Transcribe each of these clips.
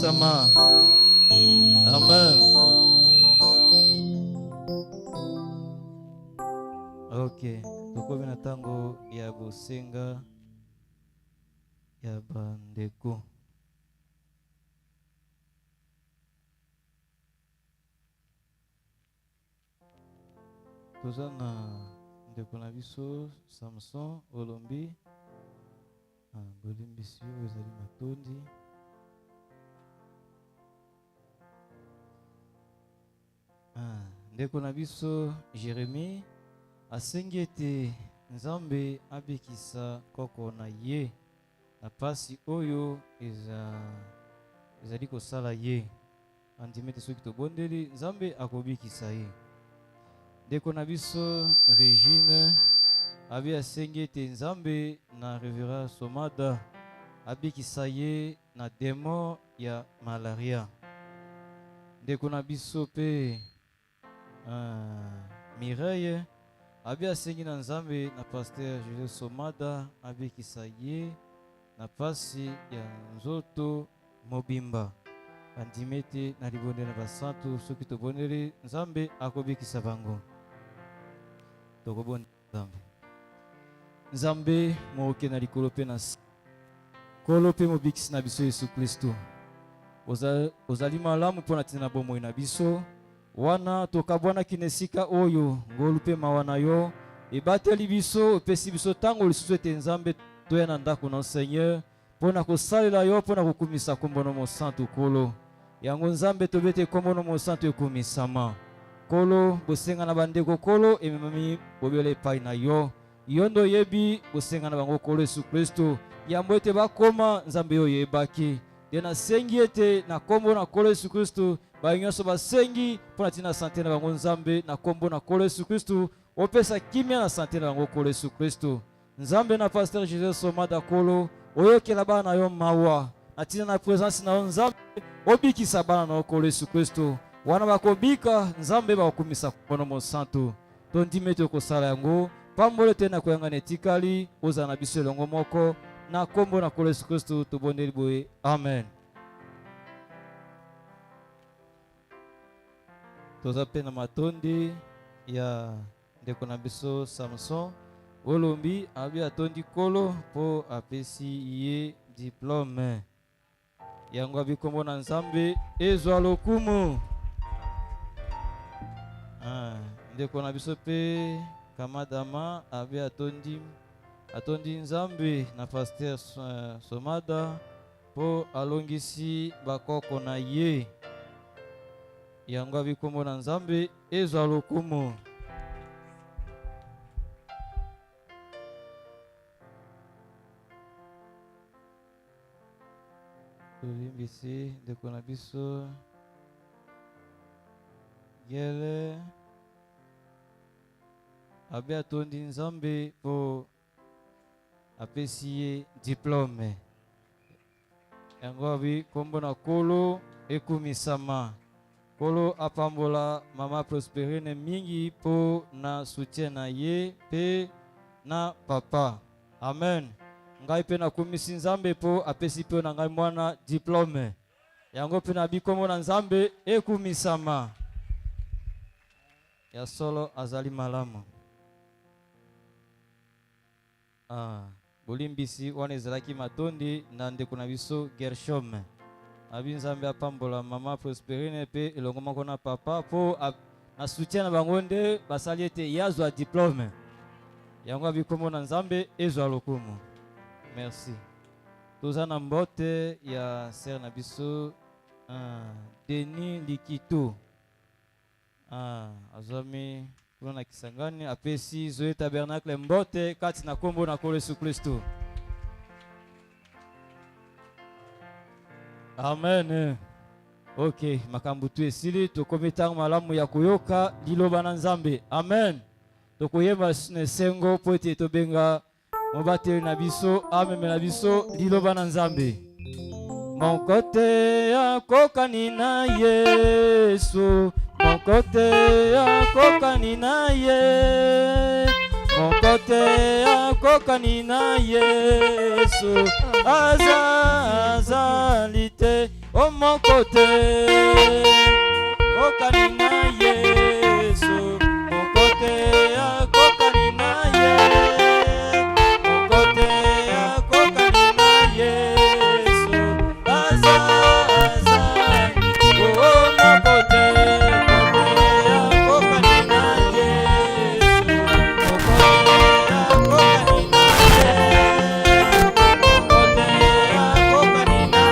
ekumisama. Amen. Ok, tokomi na tango ya bosenga ya bandeko. Toza na ndeko na biso Samson olombi bolimbisi oyo ezali matondi. Ndeko na biso Jérémie asengi ete Nzambe abikisa koko na ye na pasi oyo ezali kosala ye. Andimi ete soki tobondeli Nzambe akobikisa ye. Ndeko na biso Regine abi asengi ete Nzambe na Revera Somada abikisa ye na demo ya malaria. Ndeko na biso pe Mireille abi asengi na Nzambe na Pasteur Jules Somada abikisa ye na pasi ya nzoto mobimba. Andimete na libonde na basantu soki tobondeli Nzambe akobikisa bango. Tokobonde Nzambe. Nzambe moke na likolo pe na kolo pe mobikisi na biso Yesu Kristo. Ozali malamu mpona tina na bomoi na biso. Wana tokabwana kinesika oyo ngolu pe mawana yo ebateli biso opesi biso tango lisusu ete Nzambe toya na ndako na Seigneur mpona kosalela yo mpona kokumisa kombo na mosantu kolo. Yango Nzambe tobete kombo na mosantu ekumisama. Kolo bosenga na bandeko kolo ememami bobele epai na yo. Yondo yebi bosenga na bango kolo Yesu Kristo. Yambo ete bakoma Nzambe yo yebaki. Dena sengi ete na kombo na kolo Yesu Kristo bayonso basengi mpona tina sante na bango Nzambe na kombo na kolo Yesu Kristo. Opesa kimia na sante na bango kolo Yesu Kristo. Nzambe na Pasteur Jesus Somada kolo oyokela bana yo mawa. Na tina na presence na yo Nzambe obikisa bana na kolo Yesu Kristo. Wana bakobika Nzambe bakumisa kombo na santu. Tondimete kosala yango pambole tena koyanga netikali oza na biso longo moko na kombo na kolo Yesu Kristo tobondeli boye. Amen. Toza pe na matondi ya ndeko na biso Samson olombi abi atondi kolo po apesi ye diplome. Yango abi kombo na Nzambe ezwa lokumu. Ndeko na biso pe Kamadama abi atondi Nzambe na Pasteur Somada po alongisi bakoko na ye. Yango abi kombo na Nzambe ezwa lokumu. Tolimbisi ndeko na biso Gele abi atondi Nzambe po apesi ye diplome. Yango abi kombo na kolo ekumisama. Kolo apambola mama Prosperine mingi po na soutien na ye pe na papa. Amen. Ngai pe na kumisi Nzambe po apesi pe na ngai mwana diplome. Yango pe na bikombo na Nzambe ekumisama. Ya solo azali malamu. Bolimbisi wana ezalaki matondi na ndeko na biso Gershom. Abi Nzambe apambola mama Prosperine pe elongo moko na papa po na soutien na bango nde basali ete yazwa diplome. Yango abi kombo na Nzambe ezwa lokumu. Merci. Toza na mbote ya ser na biso Denis Likito. Azami kuna Kisangani apesi Zoe Tabernacle mbote kati na kombo na kolo Yesu Kristo. Amen. Ok, makambo tu esili tokomitanga malamu ya kuyoka liloba na Nzambe. Amen. Tokoyeba sengo po ete tobenga mobateli na biso ameme na biso liloba na Nzambe. Mon côté ya kokani na Yesu, mon côté ya kokani na ye, mon côté ya kokani na Yesu, azalite Oh mon côté, oh Kalina Yesu, mon côté, oh Kalina Yesu, mon côté, oh Kalina Yesu, Aza, Aza, oh mon côté, oh Kalina Yesu, mon côté, oh Kalina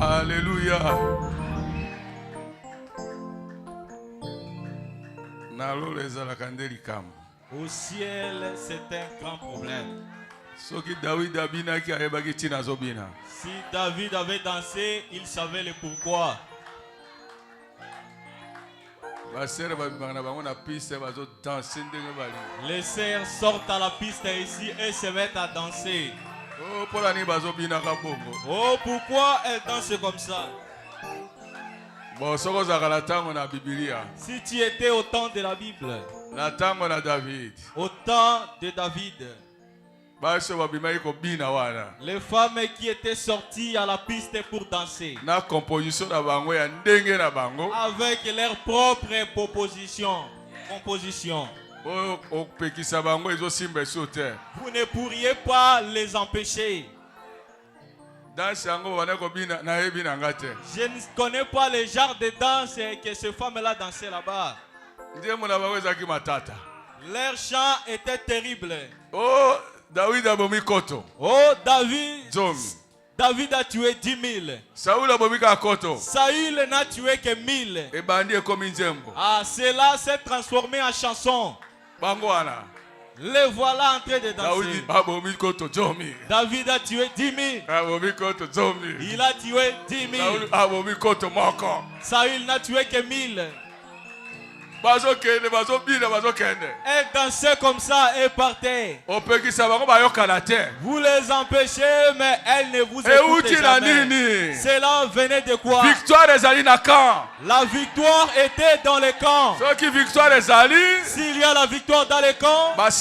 Alléluia. Au ciel, c'est un grand problème. Si David avait dansé, il savait le pourquoi. Les sœurs sortent à la piste ici et se mettent à danser. Oh, pourquoi elles dansent comme ça? Si tu étais au temps de la Bible, au temps de David, les femmes qui étaient sorties à la piste pour danser, avec leurs propres compositions. Vous ne pourriez pas les empêcher. Je ne connais pas le genre de danse que ces femmes-là dansaient là-bas. Leur chant était terrible. Oh, David a bomi koto. Oh, David. Zombie. David a tué 10 000. Saoul a bomi koto. Saül n'a tué que 1000. Et bandit comme Nzembo. Ah, cela s'est transformé en chanson. Bangwana. Les voilà en train de danser. David a tué 10 000. Il a tué 10 000. Saül n'a tué que 1000. Elle dansait comme ça et partait. Vous les empêchez, mais elle ne vous écoute jamais. Cela venait de quoi? La victoire était dans les camps. S'il y a la victoire dans les camps, il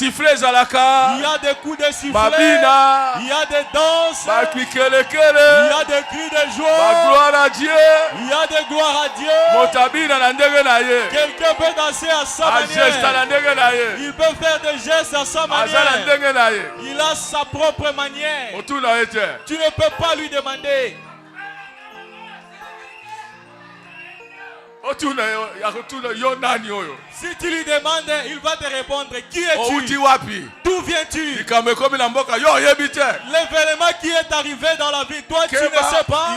y a des coups de sifflet, il y a des danses, il y a des cris de joie, il y a des gloires à Dieu. Quelqu'un peut danser à sa manière. Il peut faire des gestes à sa manière. Il a sa propre manière. Tu ne peux pas lui demander. Si tu lui demandes, il va te répondre. Qui es-tu? D'où viens-tu? L'événement qui est arrivé dans la vie, toi tu ne sais pas.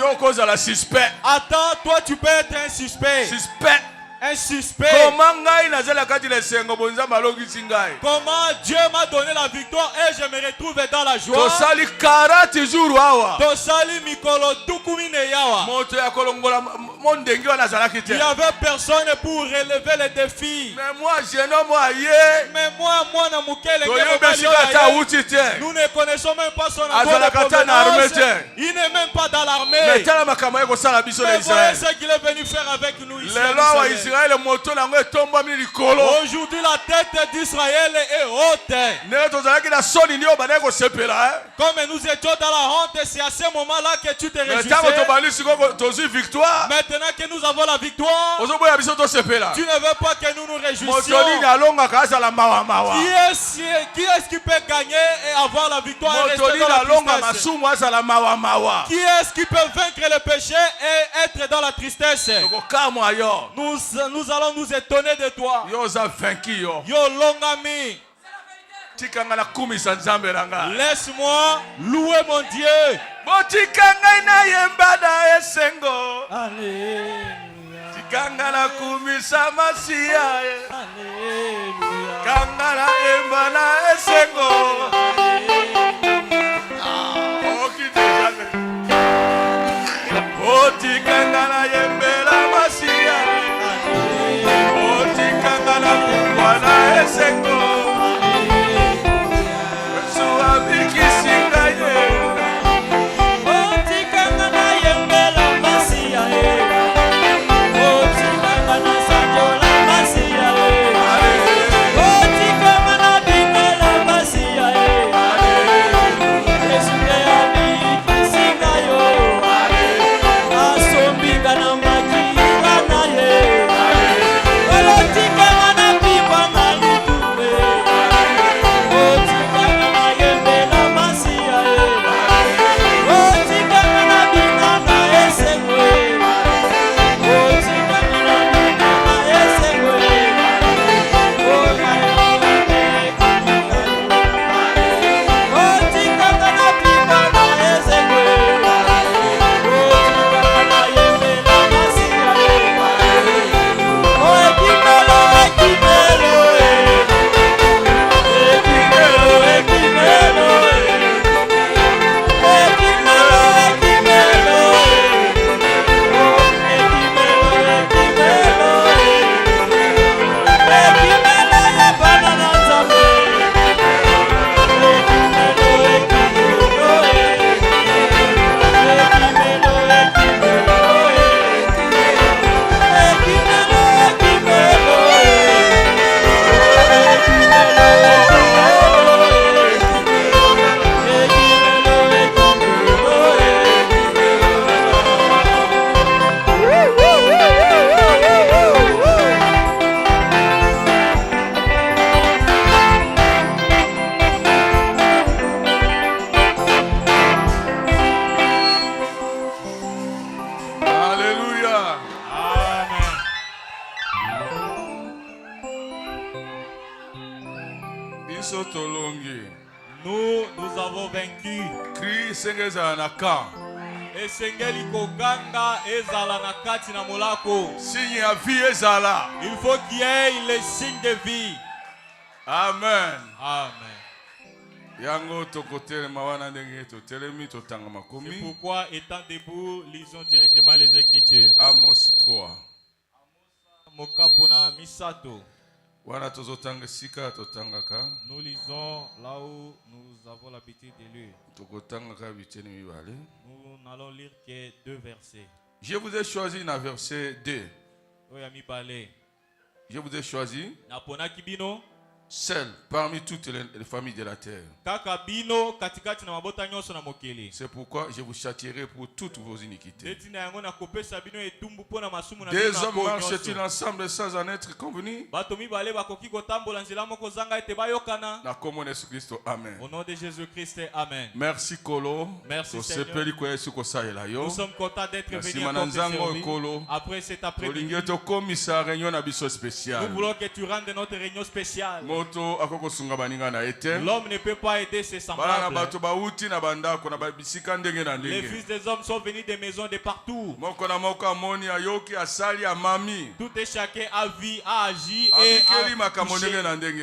Attends, toi tu peux être un suspect. Un suspect. Comment Dieu m'a donné la victoire et je me retrouve dans la joie. Il n'y avait personne pour relever les défis. Mais moi, nous ne connaissons même pas son endroit de provenance. Il n'est même pas dans l'armée. Mais voyez ce qu'il est venu faire avec nous ici. Aujourd'hui, la tête d'Israël est haute. Comme nous étions dans la honte, c'est à ce moment-là que tu te réjouissais. Maintenant que nous avons la victoire, tu ne veux pas que nous nous réjouissions. Qui est-ce qui peut gagner et avoir la victoire et rester dans la tristesse? Qui est-ce qui peut vaincre le péché et être dans la tristesse? Nous allons nous étonner de toi. Yo Longami. Laisse-moi louer mon Dieu. Nous avons vaincu. Esengeli koganga ezala na kati na molako. Il faut qu'il y ait les signes de vie. Amen. Amen. C'est pourquoi, étant debout, lisons directement les Écritures. Amos 3. Mokapona Misato. Nous lisons là où nous avons l'habitude de lire. Nous n'allons lire que 2 versets. Je vous ai choisi dans verset 2. Je vous ai choisi seul parmi toutes les familles de la terre. C'est pourquoi je vous châtierai pour toutes vos iniquités. 2 hommes marchent-ils ensemble sans en être convenus? Amen. Au nom de Jésus-Christ, Amen. Merci Kolo. Merci Seigneur. Nous sommes contents d'être venus après cet après-midi. Nous voulons que tu rendes notre réunion spéciale. L'homme ne peut pas aider ses semblables. Les fils des hommes sont venus des maisons de partout. Tout et chacun a vu, a agi et a touché.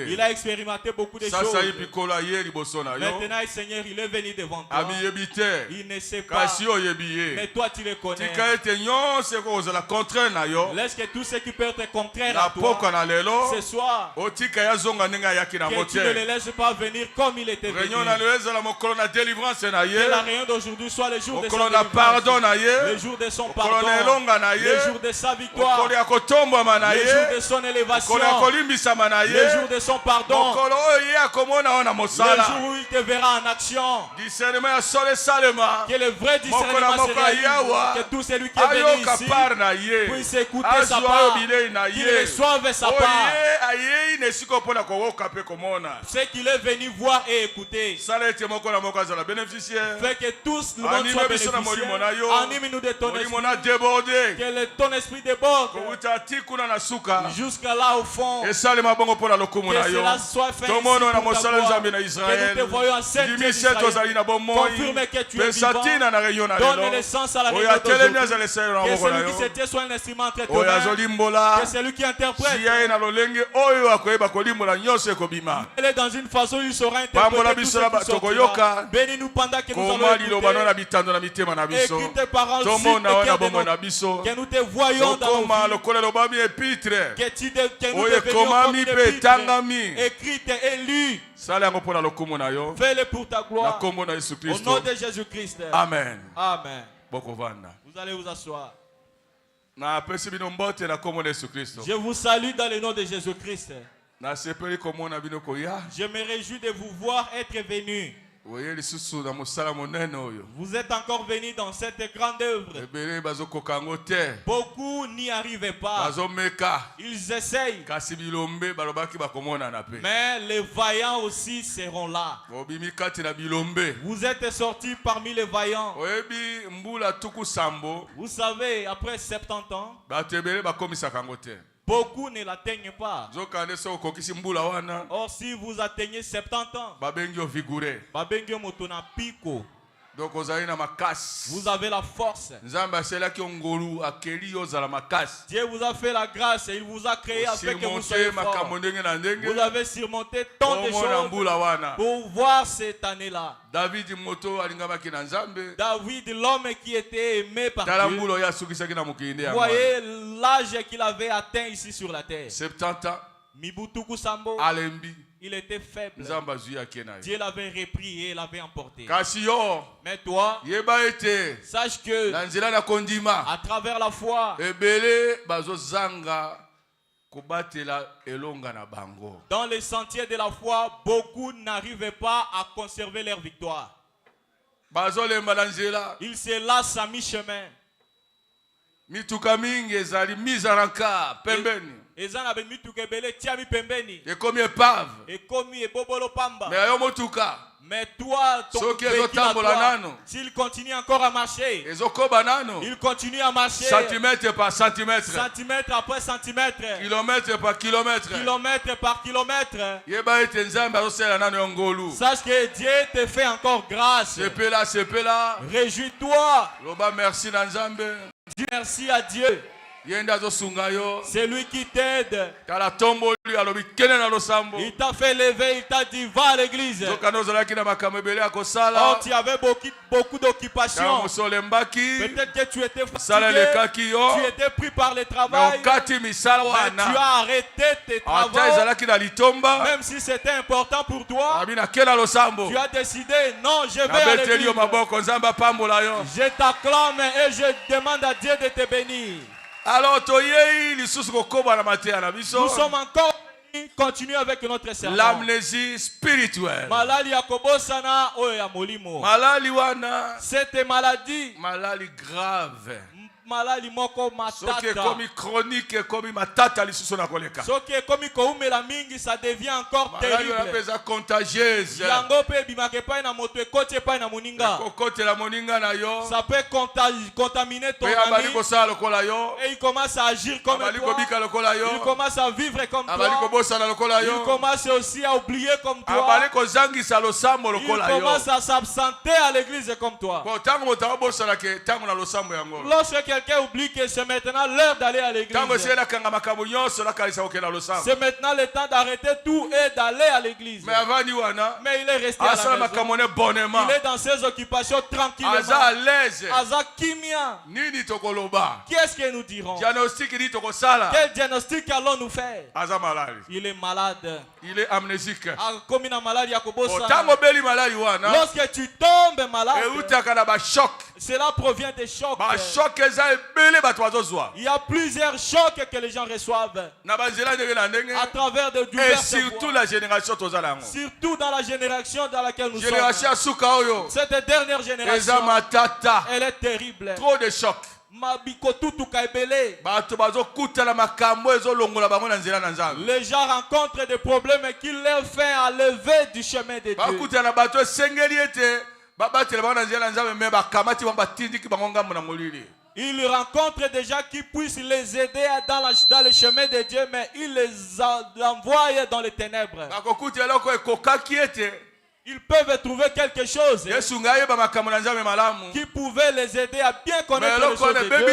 Il a expérimenté beaucoup de choses. Maintenant, Seigneur, il est venu devant toi. Il ne sait pas. Mais toi, tu le connais. Laisse que tout ce qui peut être contraire à toi ce soir, que tu ne les laisses pas venir comme il était venu. Que la réunion d'aujourd'hui soit le jour de son délivrance, le jour de son pardon, le jour de sa victoire, le jour de son élévation, le jour de son pardon, le jour où il te verra en action. Que le vrai discernement se réalise, que tout celui qui est venu ici puisse écouter sa part, qu'il reçoive sa part. Ce qu'il est venu voir et écouter. Fait que tous le monde soit bénéficiaires. Anime-nous de ton esprit. Que ton esprit déborde jusqu'à là au fond. Que cela soit fait ici pour ta gloire. Que nous te voyons en scène d'Israël. Confirme que tu es vivant. Donne naissance à la réunion d'aujourd'hui. Que celui qui se tient soit un instrument entre tes mains. Que celui qui interprète. Elle est dans une façon où il sera interprété tout ce qui sortira. Bénis-nous pendant que nous allons écouter. Écris tes paroles sur le cœur de nous. Que nous te voyons dans nos vies. Que nous devenions comme une épître, écrite et lue. Fais-le pour ta gloire. Au nom de Jésus-Christ. Amen. Amen. Vous allez vous asseoir. Je vous salue dans le nom de Jésus-Christ. Je me réjouis de vous voir être venus. Vous êtes encore venus dans cette grande œuvre. Beaucoup n'y arrivaient pas. Ils essayent. Mais les vaillants aussi seront là. Vous êtes sortis parmi les vaillants. Vous savez, après 70 ans, beaucoup ne l'atteignent pas. Or, si vous atteignez 70 ans, donc vous avez la force. Dieu vous a fait la grâce et il vous a créé afin que vous soyez fort. Vous avez surmonté tant de choses pour voir cette année-là. David, l'homme qui était aimé par Dieu, voyez l'âge qu'il avait atteint ici sur la terre. 70 ans. Mibutuku Sambo, il était faible. Dieu l'avait repris et l'avait emporté. Mais toi, sache que à travers la foi, dans les sentiers de la foi, beaucoup n'arrivaient pas à conserver leur victoire. Ils se lassent à mi-chemin. Et comme épave. Mais toi, s'il continue encore à marcher, il continue à marcher centimètre par centimètre, centimètre après centimètre, kilomètre par kilomètre, kilomètre par kilomètre. Sache que Dieu te fait encore grâce. Réjouis-toi. Dis merci à Dieu. C'est lui qui t'aide. Il t'a fait lever, il t'a dit va à l'église. Oh, tu avais beaucoup d'occupations. Peut-être que tu étais fatigué, tu étais pris par le travail, mais tu as arrêté tes travaux. Même si c'était important pour toi, tu as décidé non, je vais à l'église. Je t'acclame et je demande à Dieu de te bénir. Alors, nous sommes encore continue avec notre sermon. L'amnésie spirituelle. Cette maladie. Maladie grave. Malali moko matata. Ce qui est comme chronique, comme matata lisusu na koleka. Ce qui est comme koumela mingi, ça devient encore terrible. Malali est contagieuse. Yango pe bimake pa na moto ekote pa na moninga. Kokote la moninga na yo. Ça peut contaminer ton ami. Et il commence à agir comme toi. Il commence à vivre comme toi. Il commence aussi à oublier comme toi. Il commence à s'absenter à l'église comme toi. Lorsque quelqu'un oublie que c'est maintenant l'heure d'aller à l'église, c'est maintenant le temps d'arrêter tout et d'aller à l'église. Mais il est resté à la maison. Il est dans ses occupations tranquillement. Qu'est-ce que nous dirons? Quel diagnostic allons-nous faire? Il est malade. Il est amnésique. Lorsque tu tombes malade, cela provient des chocs. Il y a plusieurs chocs que les gens reçoivent à travers de diverses voies. Surtout dans la génération dans laquelle nous sommes. Cette dernière génération, elle est terrible. Trop de chocs. Les gens rencontrent des problèmes qui leur font enlever du chemin de Dieu. Ils rencontrent des gens qui puissent les aider dans le chemin de Dieu, mais ils les envoient dans les ténèbres. Ils peuvent trouver quelque chose qui pouvait les aider à bien connaître les choses de Dieu.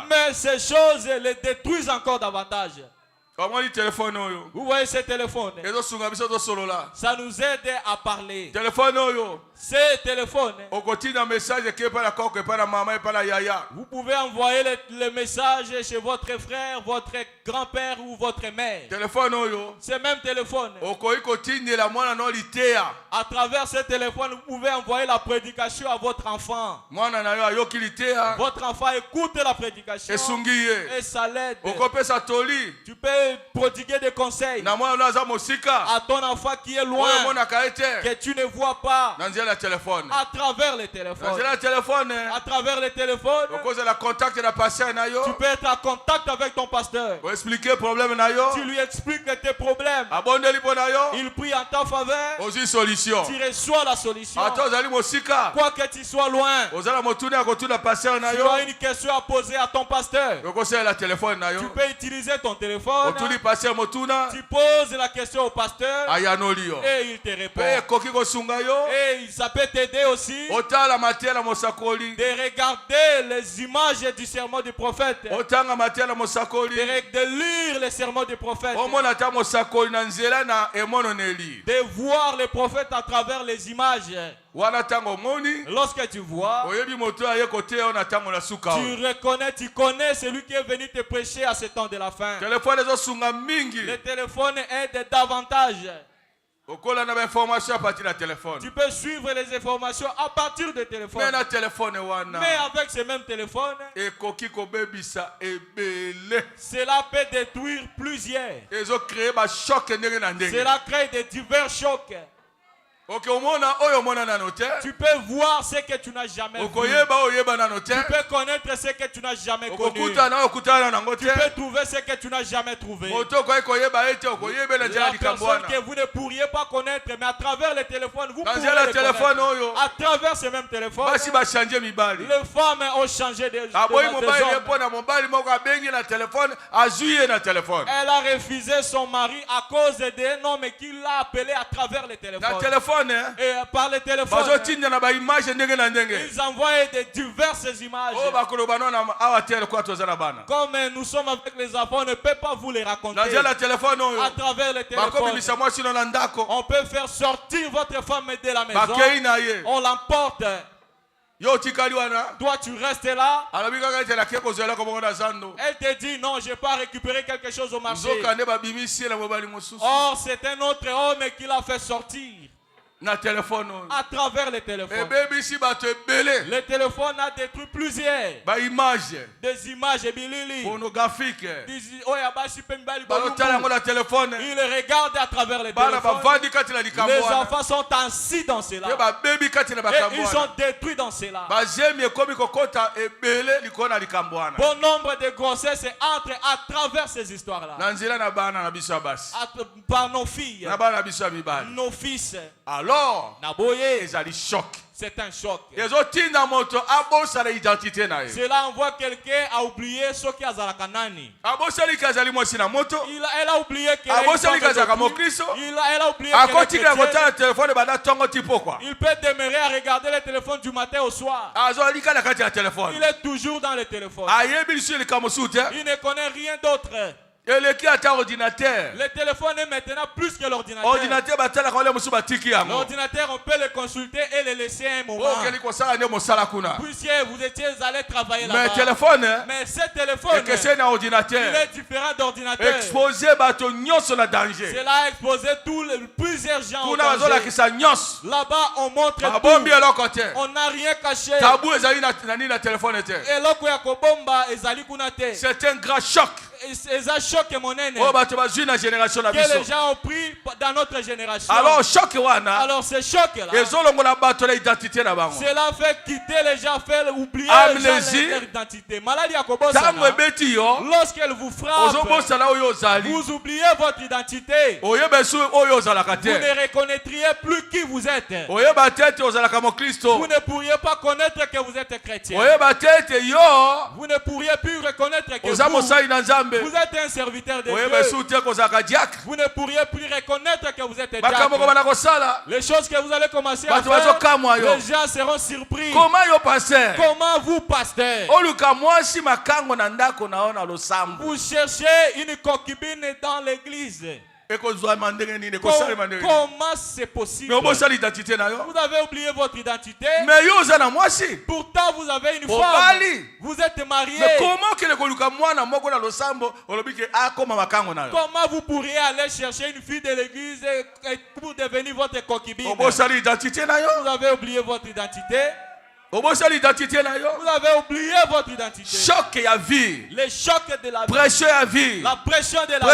Mais ces choses les détruisent encore davantage. Vous voyez ce téléphone? Ça nous aide à parler. Ce téléphone, vous pouvez envoyer le message chez votre frère, votre grand-père ou votre mère. Ce même téléphone, à travers ce téléphone, vous pouvez envoyer la prédication à votre enfant. Votre enfant écoute la prédication et ça l'aide. Tu peux prodiguer des conseils à ton enfant qui est loin, que tu ne vois pas, à travers le téléphone. À travers le téléphone, tu peux être en contact avec ton pasteur. Tu lui expliques tes problèmes. Il prie en ta faveur. Tu reçois la solution. Quoi que tu sois loin, tu as une question à poser à ton pasteur. Tu peux utiliser ton téléphone. Tu poses la question au pasteur et il te répond. Et ça peut t'aider aussi de regarder les images du sermon du prophète, de lire les sermons du prophète, de voir les prophètes à travers les images. Lorsque tu vois, tu connais celui qui est venu te prêcher à ce temps de la fin. Le téléphone aide davantage. Tu peux suivre les informations à partir du téléphone. Mais avec ce même téléphone, cela peut détruire plusieurs. Cela crée de divers chocs. Tu peux voir ce que tu n'as jamais vu. Tu peux connaître ce que tu n'as jamais connu. Tu peux trouver ce que tu n'as jamais trouvé. La personne que vous ne pourriez pas connaître, mais à travers le téléphone, vous pouvez le connaître. À travers ce même téléphone, les femmes ont changé de Elle a refusé son mari à cause d'un homme qui l'a appelé à travers le téléphone. téléphone, et par le téléphone, ils envoient des diverses images. Comme nous sommes avec les enfants, on ne peut pas vous les raconter. À travers le téléphone, on peut faire sortir votre femme de la maison. On l'emporte. Toi tu restes là. Elle te dit non, je n'ai pas récupéré quelque chose au marché. Or c'est un autre homme qui l'a fait sortir à travers le téléphone. Le téléphone a détruit plusieurs des images pornographiques. Il regarde à travers le téléphone. Les enfants sont assis dans cela. Et ils sont détruits dans cela. Bon nombre de grossesses entrent à travers ces histoires-là. Par nos filles, nos fils. Alors, c'est un choc. Cela envoie quelqu'un à oublier ce qu'il y a à la Kanani. Elle a oublié qu'elle a oublié il peut demeurer à regarder le téléphone du matin au soir. Il est toujours dans le téléphone. Il ne connaît rien d'autre. Le téléphone est maintenant plus que l'ordinateur. L'ordinateur, on peut le consulter et le laisser un moment. Puisque vous étiez allé travailler là-bas. Mais ce téléphone, il est différent d'ordinateur. Cela a exposé plusieurs gens au danger. Là-bas, on montre tout. On n'a rien caché. C'est un grand choc que les gens ont pris dans notre génération. Alors ce choc là, cela fait quitter les gens, fait oublier leur identité. Lorsqu'elle vous frappe, vous oubliez votre identité. Vous ne reconnaîtriez plus qui vous êtes. Vous ne pourriez pas connaître que vous êtes chrétien. Vous ne pourriez plus reconnaître que vous êtes un serviteur de Dieu. Vous ne pourriez plus reconnaître que vous êtes diacre. Les choses que vous allez commencer à faire, les gens seront surpris. Comment vous, pasteur, vous cherchez une concubine dans l'église? Comment c'est possible? Vous avez oublié votre identité. Pourtant vous avez une femme. Vous êtes marié. Comment vous pourriez aller chercher une fille de l'église pour devenir votre concubine? Vous avez oublié votre identité. Vous avez oublié votre identité. Choc à vie. Les chocs de la vie. Pression à vie. La pression de la vie.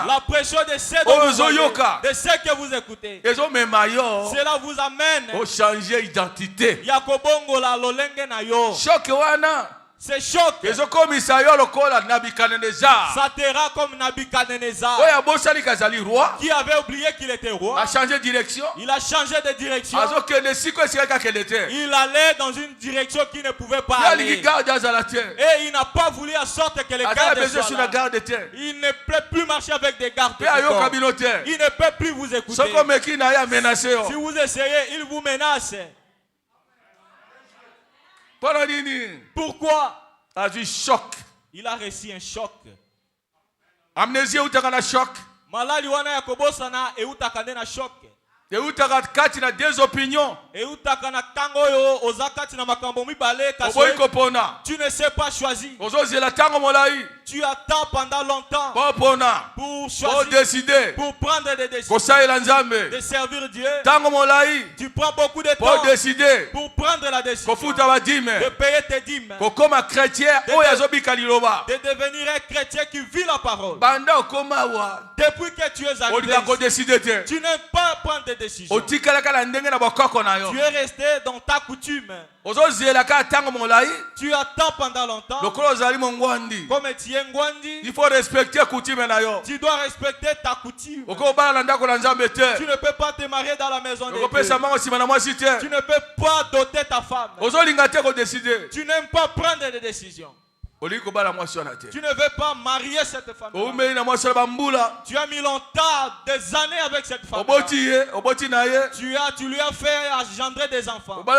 La pression de ceux que vous écoutez. Cela vous amène au changer d'identité. Choc c'est choc. Ça te rend comme Nabucodonosor. Qui avait oublié qu'il était roi. Il a changé de direction. Il a changé de direction. Il allait dans une direction qu'il ne pouvait pas aller. Et il n'a pas voulu en sorte que les gardes soient là. Il ne peut plus marcher avec des gardes. Il ne peut plus vous écouter. Si vous essayez, il vous menace. Pourquoi? Il a reçu un choc. Amnésie ou un choc. Malali wana ya kobosana e utakande na choc. Et où tu as des opinions. Tu ne sais pas choisir. Tu attends pendant longtemps pour choisir, pour prendre des décisions, de servir Dieu. Tu prends beaucoup de temps pour prendre la décision de payer tes dîmes, de devenir un chrétien qui vit la parole. Depuis que tu es arrivé, tu n'aimes pas prendre des décisions. Tu es resté dans ta coutume. Tu attends pendant longtemps. Comme tu es Ngwandi, il faut respecter la coutume. Tu dois respecter ta coutume. Tu ne peux pas te marier dans la maison de Dieu. Tu ne peux pas doter ta femme. Tu n'aimes pas prendre des décisions. Tu ne veux pas marier cette femme. Tu as mis longtemps, des années avec cette femme. Tu lui as fait engendrer des enfants. Tu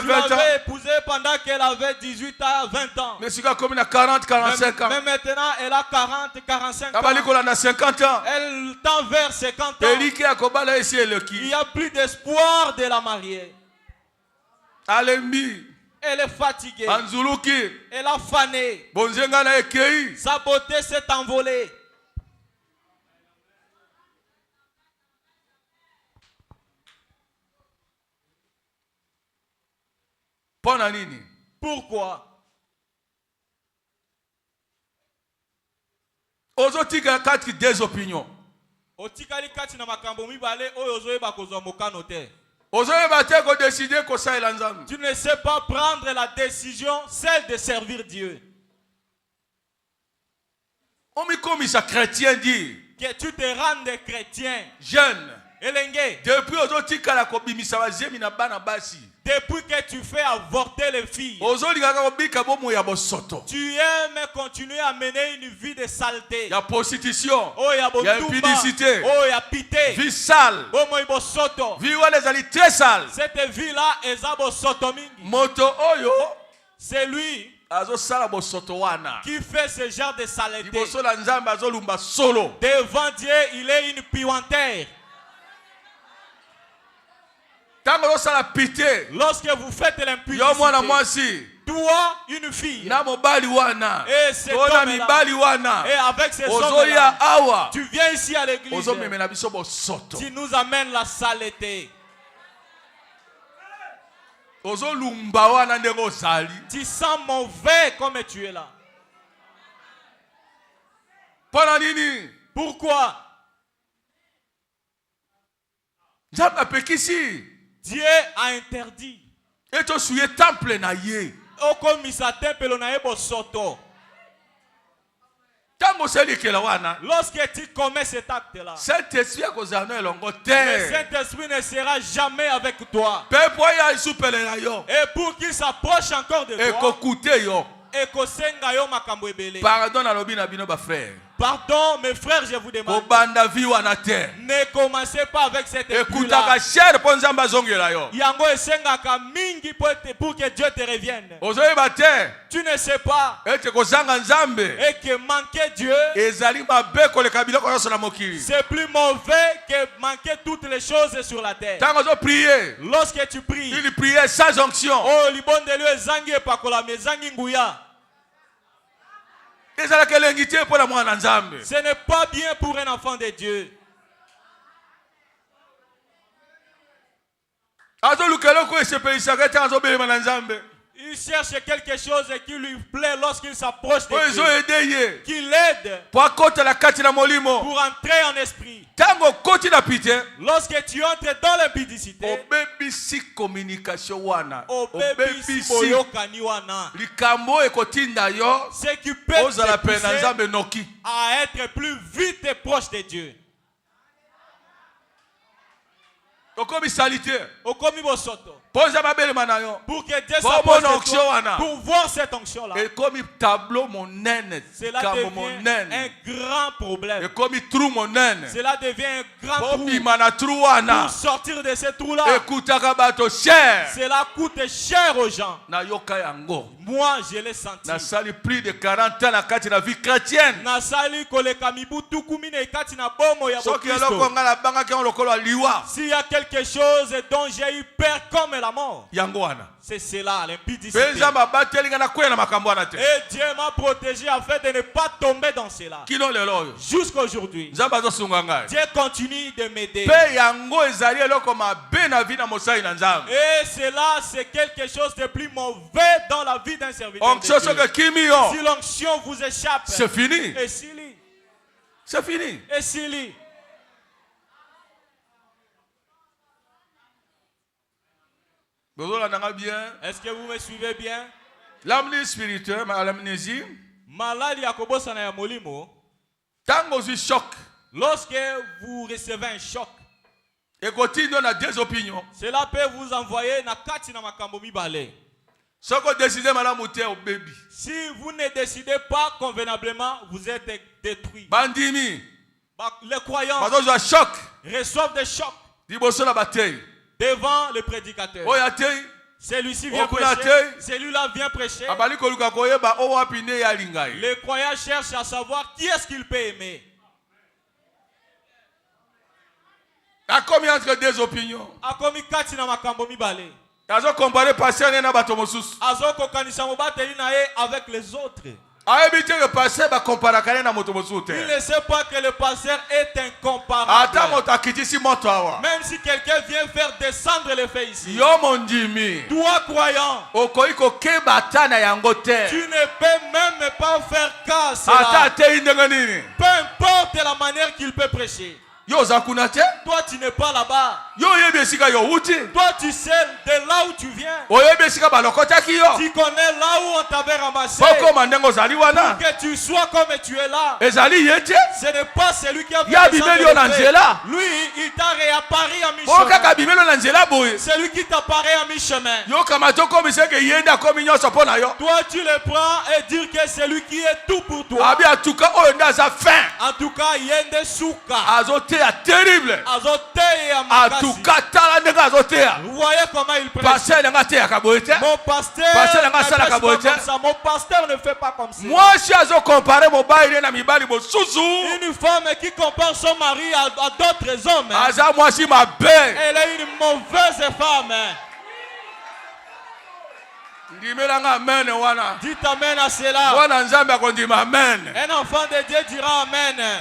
l'avais épousée pendant qu'elle avait 18 à 20 ans. Mais maintenant, elle a 40, 45 ans. Elle tend vers 50 ans. Il n'y a plus d'espoir de la marier. Elle est fatiguée. Elle a fané. Sa beauté s'est envolée. Pourquoi? Des opinions. Tu ne sais pas prendre la décision, celle de servir Dieu. Chrétien dit que tu te rendes chrétien. Jeune. Depuis que tu fais avorter les filles, tu aimes continuer à mener une vie de saleté. Il y a prostitution, il y a impudicité, il y a pité, vie sale, vie où les alliés très sale. Cette vie-là est moto oyo, c'est lui qui fait ce genre de saleté. Devant Dieu, il est une puanteur. Lorsque vous faites l'impudicité, toi, une fille, et cet homme-là, et avec ces hommes-là, tu viens ici à l'église, tu nous amènes la saleté. Tu sens mauvais comme tu es là. Pourquoi? Dieu a interdit. Et tu suis temple na ye. Lorsque tu commets cet acte-là, le Saint-Esprit ne sera jamais avec toi. Et pour qu'il s'approche encore de toi, pardon, mes frères, je vous demande. Ne commencez pas avec cette époux-là. Yango esengaka mingi pour que Dieu te revienne. Tu ne sais pas. Et que manquer Dieu, c'est plus mauvais que manquer toutes les choses sur la terre. Lorsque tu pries, il priait sans onction. Oh, ce n'est pas bien pour un enfant de Dieu. Il cherche quelque chose qui lui plaît lorsqu'il s'approche de Dieu. Qu'il l'aide pour entrer en esprit. Lorsque tu entres dans l'impudicité, ce qui peut te pousser à être plus vite proche de Dieu. Pour que Dieu s'approche de toi, pour voir cette onction-là, cela devient un grand problème. Cela devient un grand trou. Pour sortir de ce trou-là, cela coûte cher aux gens. Moi, je l'ai senti. Nasali plus de 40 ans dans la vie chrétienne. S'il y a quelque chose dont j'ai eu peur comme la mort, c'est cela, l'impudicité. Et Dieu m'a protégé afin de ne pas tomber dans cela. Jusqu'à aujourd'hui, Dieu continue de m'aider. Et cela, c'est quelque chose de plus mauvais dans la vie d'un serviteur de Dieu. Si l'onction vous échappe, c'est fini. Et s'il lit, c'est fini. Et s'il lit, est-ce que vous me suivez bien? L'amnésie spirituelle, l'amnésie. Malali yakobosana ya molimo. Tango du choc. Lorsque vous recevez un choc, et continue, on a des opinions. Cela peut vous envoyer na kati na makambo mibale. Si vous ne décidez pas convenablement, vous êtes détruit. Bandimi. Les croyants reçoivent des chocs devant le prédicateur. Celui-ci vient prêcher, celui-là vient prêcher. Le croyant cherche à savoir qui est-ce qu'il peut aimer. A commis entre deux opinions. A commis kati na makambo mibale. Azo comparer pasteur na bato mosusu. Azo kokanisa mobateli na ye avec les autres. Il ne sait pas que le pasteur est incomparable. Même si quelqu'un vient faire descendre les faits ici. Toi croyant, tu ne peux même pas faire cas à cela. Peu importe la manière qu'il peut prêcher. Toi tu n'es pas là-bas. Toi tu sais de là où tu viens. Tu connais là où on t'avait ramassé. Pour que tu sois comme tu es là. Ce n'est pas celui qui a fait lui, il t'a réapparu à mi-chemin. Celui qui t'apparaît à mi-chemin. Toi tu le prends et dire que c'est lui qui est tout pour toi. En tout cas, Yende Souka. Terrible. En tout cas, vous voyez comment il prêche. Mon pasteur ne fait pas comme ça. Une femme qui compare son mari à d'autres hommes, elle est une mauvaise femme. Dites amen à cela. Un enfant de Dieu dira amen.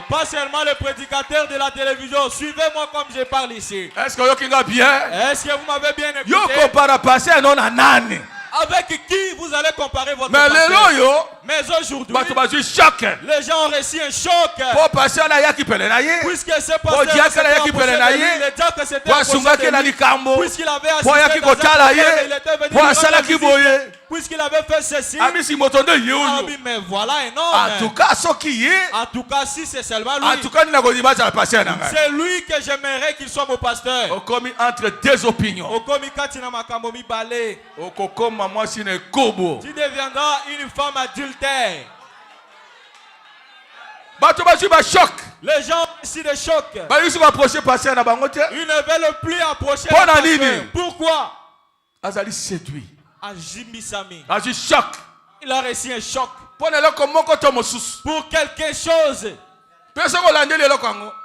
Pas seulement le prédicateur de la télévision. Suivez-moi comme je parle ici. Est-ce que vous m'avez bien écouté? Avec qui vous allez comparer votre pasteur? Mais aujourd'hui, les gens ont reçu un choc. Puisque ce pasteur c'était puisqu'il avait assisté dans un il était venu puisqu'il avait fait ceci. Mais voilà un homme. En tout cas, si c'est seulement lui, c'est lui que j'aimerais qu'il soit mon pasteur. Entre deux opinions. Tu deviendras une femme adultère. Les gens ici des chocs. Ils ne veulent plus approcher le pasteur. Pourquoi? Il a reçu un choc. Pour quelque chose.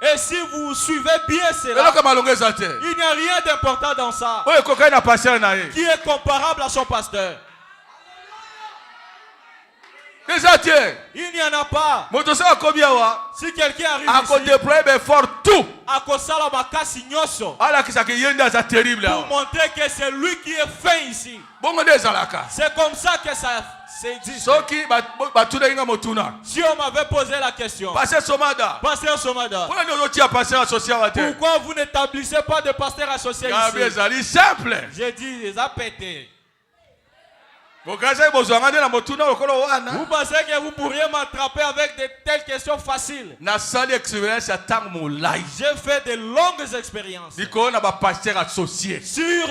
Et si vous suivez bien cela, il n'y a rien d'important dans ça qui est comparable à son pasteur. Il n'y en a pas. Si quelqu'un arrive ici, pour montrer que c'est lui qui est fin ici. C'est comme ça que ça existe. Si on m'avait posé la question, Pasteur Somada, pourquoi vous n'établissez pas de pasteur associé ici? Simple. J'ai dit, les a pété. Vous pensez que vous pourriez m'attraper avec de telles questions faciles? J'ai fait de longues expériences sur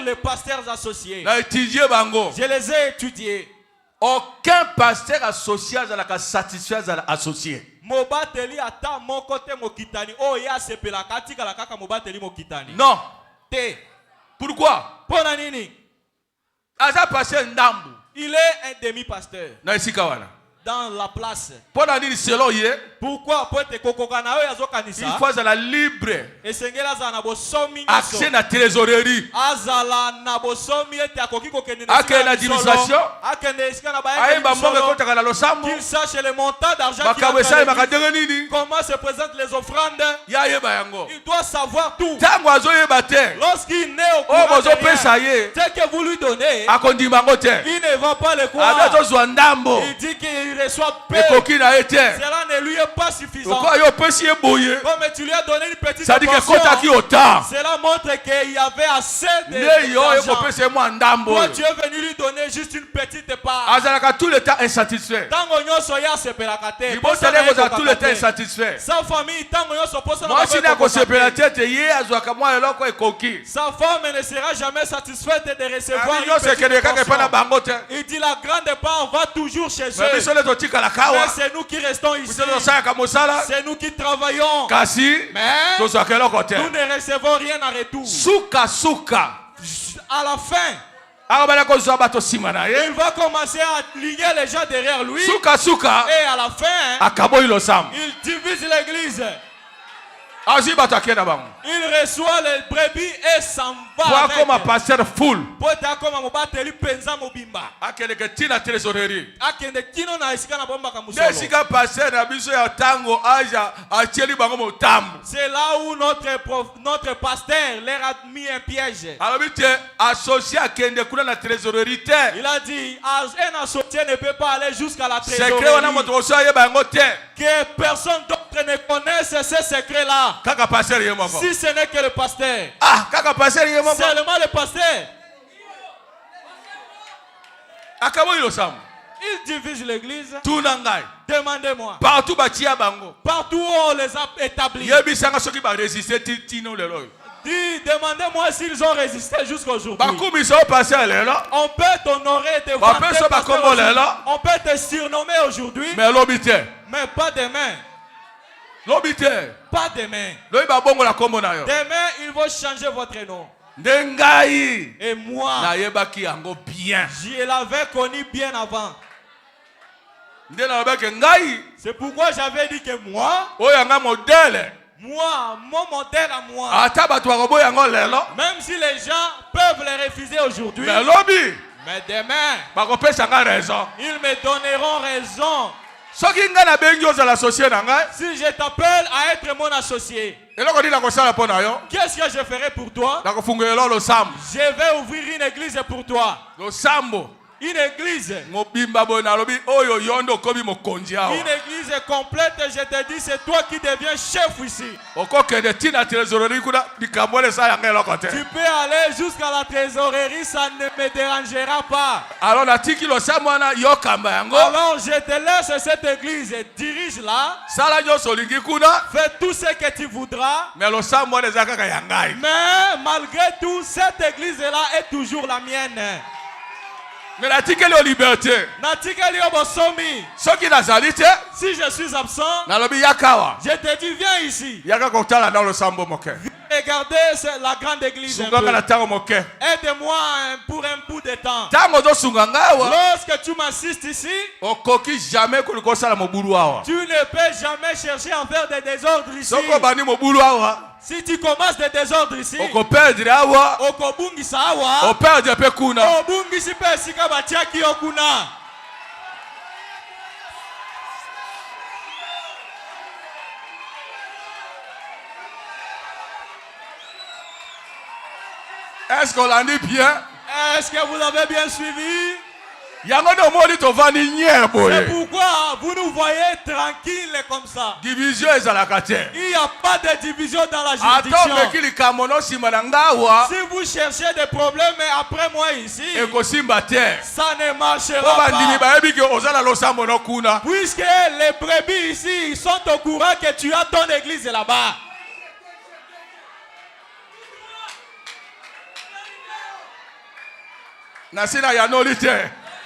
les pasteurs associés. Je les ai étudiés. Aucun pasteur associé n'a satisfait l'associé. Non. Pourquoi? Il est un demi-pasteur dans la place. Pourquoi? Il faut la libre accès à la trésorerie, à la division, qu'il sache le montant d'argent comment se présentent les offrandes. Il doit savoir tout. Lorsqu'il n'est au courant de rien, ce que vous lui donnez, il ne va pas le croire. Il dit qu'il il reçoit peu, cela ne lui est pas suffisant. Comme tu lui as donné une petite portion, cela montre qu'il y avait assez d'argent. Toi, tu es venu lui donner juste une petite part. Tout le temps insatisfait. Tout le temps insatisfait. Sa famille, sa femme ne sera jamais satisfaite de recevoir une petite portion. Il dit la grande part va toujours chez eux. Mais c'est nous qui restons ici. C'est nous qui travaillons. Mais nous ne recevons rien en retour. À la fin, il va commencer à lier les gens derrière lui. Et à la fin, il divise l'église. Il reçoit les brebis et s'en va. Comme un pasteur full. C'est là où notre pasteur leur a mis un piège. Il a dit un associé ne peut pas aller jusqu'à la trésorerie. Que personne d'autre ne connaisse ces secrets-là. Si ce n'est que le pasteur. Seulement le pasteur. Il divise l'église. Demandez-moi. Partout où on les a établis. Demandez-moi s'ils ont résisté jusqu'à aujourd'hui. On peut t'honorer, te vanter, on peut te surnommer aujourd'hui. Mais pas demain. Pas demain. Demain, ils vont changer votre nom. Et moi, je l'avais connu bien avant. C'est pourquoi j'avais dit que moi, mon modèle à moi, même si les gens peuvent les refuser aujourd'hui, mais demain, ils me donneront raison. Si je t'appelle à être mon associé, qu'est-ce que je ferai pour toi? Je vais ouvrir une église pour toi. Une église. Une église complète, je te dis, c'est toi qui deviens chef ici. Tu peux aller jusqu'à la trésorerie, ça ne me dérangera pas. Alors je te laisse cette église, dirige-la. Fais tout ce que tu voudras. Mais malgré tout, cette église-là est toujours la mienne. Mais la liberté. Si je suis absent, je te dis viens ici. Regardez la grande église. Aide-moi pour un bout de temps. Lorsque tu m'assistes ici, tu ne peux jamais chercher à faire des désordres ici. Si tu commences des désordres ici, est-ce qu'on l'a dit bien? Est-ce que vous avez bien suivi? C'est pourquoi vous nous voyez tranquilles comme ça. Division est à la carte. Il n'y a pas de division dans la juridiction. Si vous cherchez des problèmes après moi ici, ça ne marchera pas. Puisque les brebis ici, ils sont au courant que tu as ton église là-bas.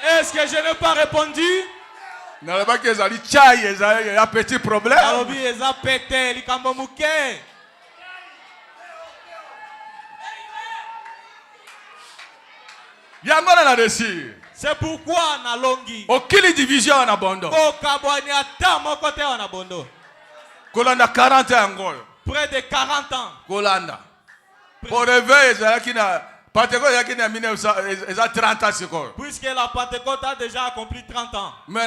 Est-ce que je n'ai pas répondu? Il y a un petit problème. C'est pourquoi Nalongi. Aucune division en abandon. Kolanda 40 ans. Près de 40 ans. Kolanda. Pour réveiller, puisque la Pentecôte a déjà accompli 30 ans. Mais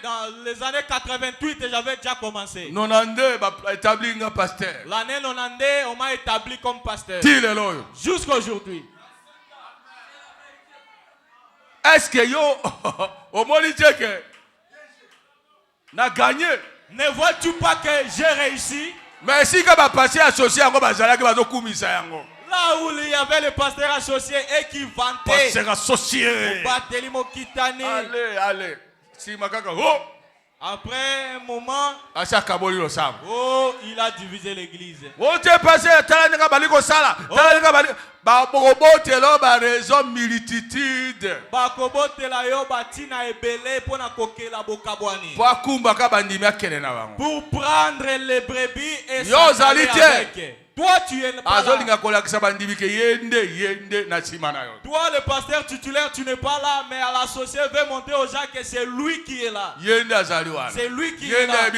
dans les années 88, j'avais déjà commencé. L'année 92, on m'a établi comme pasteur. Jusqu'à aujourd'hui. Est-ce que yo au que n'a gagné? Ne vois-tu pas que j'ai réussi? Mais si quand va passer associé à yango. Là où il y avait le pasteur associé et qui vantait. Pasteur associé. Allez. Si makaka après un moment, oh, il a divisé l'église. Raison multitude. Pour prendre les brebis et s'attacher avec. Toi, tu es pas là. Toi, le pasteur titulaire, tu n'es pas là, mais à l'associé veut montrer aux gens que c'est lui qui est là. C'est lui qui est là.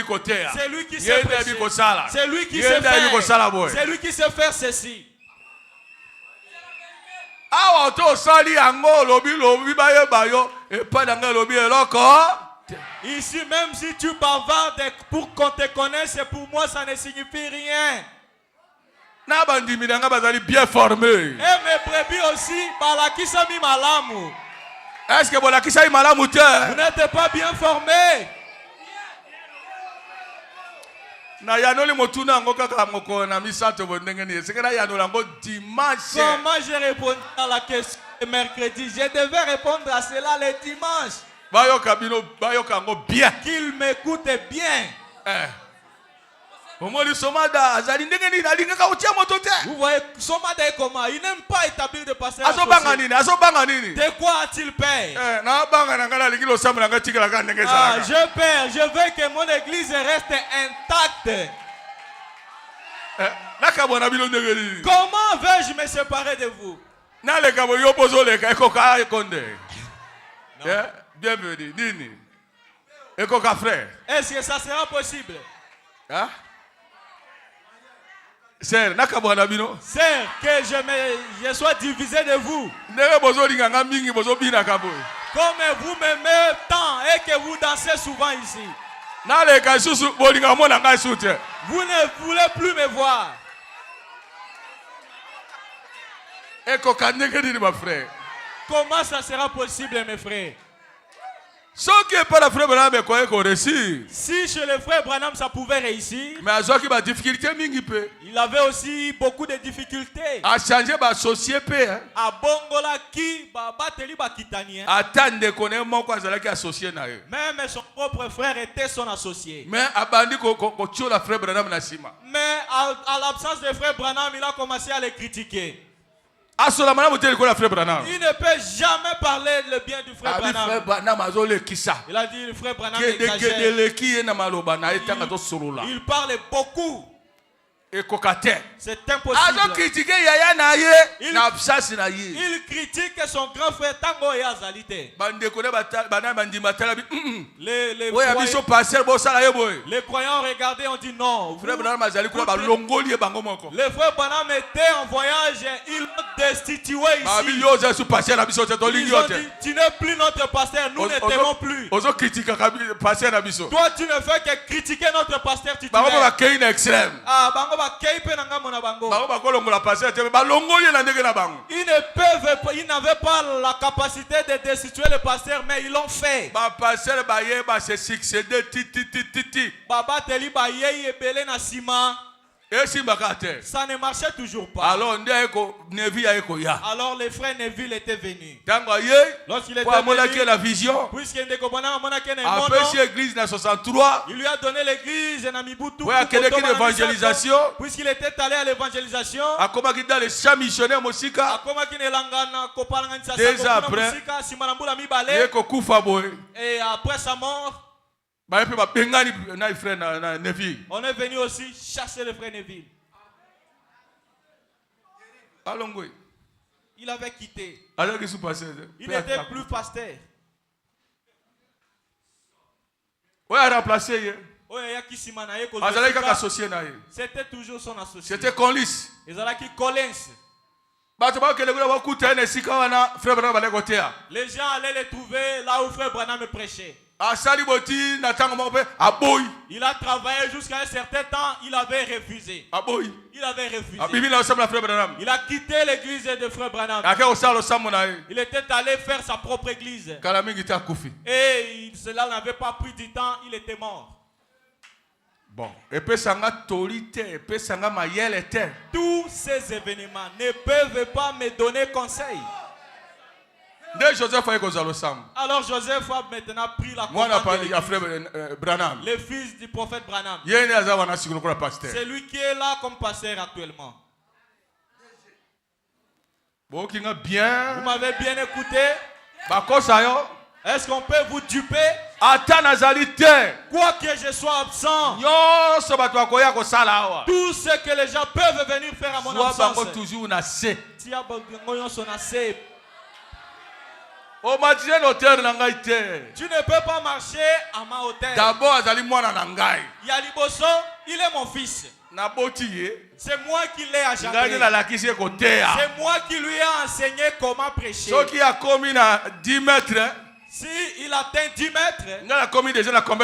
C'est lui qui sait prêcher. C'est lui qui sait faire. C'est lui qui sait faire ceci. Ici, même si tu bavardes pour qu'on te connaisse, pour moi, ça ne signifie rien. Bien formé. Et mes brebis aussi, est-ce que vous n'êtes pas bien formés? Comment j'ai répondu à la question le mercredi? Je devais répondre à cela le dimanche. Qu'il m'écoute bien. Vous voyez, Somada est comment? Il n'aime pas établir de pasteur associé. De quoi a-t-il peur? Je peur. Je veux que mon église reste intacte. Comment vais-je me séparer de vous? Bienvenue. Est-ce que ça sera possible? Sœur, que je sois divisé de vous. Comme vous m'aimez tant et que vous dansez souvent ici. Vous ne voulez plus me voir. Comment ça sera possible, mes frères? Si chez le frère Branham ça pouvait réussir, il avait aussi beaucoup de difficultés. À changer associé à Bongola qui bateli bakitanien. Même son propre frère était son associé. Mais à l'absence de frère Branham, il a commencé à le critiquer. Il ne peut jamais parler le bien du frère Branham. Il a dit le frère Branham exagère. Il parle beaucoup. C'est impossible. Il critique son grand frère Tango et Azalite. Les croyants regardaient, on dit non. Le frère Branham était en voyage, il l'a destitué ici. Ils ont dit, tu n'es plus notre pasteur, nous ne t'aimons plus. Toi, tu ne fais que critiquer notre pasteur titulaire. Ils n'avaient pas la capacité de destituer le pasteur, mais ils l'ont fait. Ça ne marchait toujours pas. Alors le frère Neville était venu. Lorsqu'il était venu, la vision, puisqu'il lui a donné l'église puisqu'il était allé à l'évangélisation. 2 ans après, et après sa mort, on est venu aussi chasser le frère Neville. Il avait quitté. Il n'était plus pasteur. C'était toujours son associé. C'était Conlis. Les gens allaient les trouver là où frère Branham prêchait. Il a travaillé jusqu'à un certain temps, il avait refusé. Il avait refusé. Il a quitté l'église de frère Branham. Il était allé faire sa propre église. Et cela n'avait pas pris du temps, il était mort. Bon. Tous ces événements ne peuvent pas me donner conseil. Alors Joseph a maintenant pris la commande. Le fils du prophète Branham. C'est lui qui est là comme pasteur actuellement. Vous m'avez bien écouté. Est-ce qu'on peut vous duper? Quoi que je sois absent, tout ce que les gens peuvent venir faire à mon absence, tu ne peux pas marcher à ma hauteur. D'abord, Yaliboso, il est mon fils. C'est moi qui l'ai engendré. C'est moi qui lui ai enseigné comment prêcher. Si il atteint 10 mètres, combien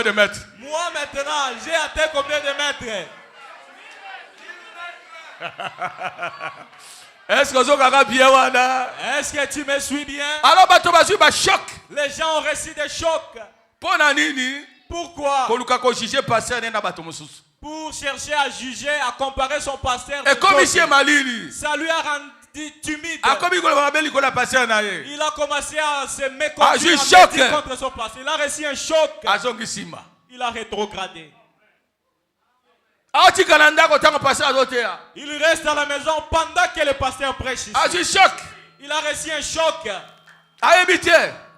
de mètres? Moi maintenant, j'ai atteint combien de mètres? Est-ce que tu me suis bien? Alors, choc. Les gens ont reçu des chocs. Pourquoi? Pour chercher à juger, à comparer son pasteur. Et comme ici est ça lui a rendu timide. Il a commencé à se méconnaître contre son pasteur. Il a reçu un choc. Il a rétrogradé. Il reste à la maison pendant que le pasteur prêche. Il a reçu un choc.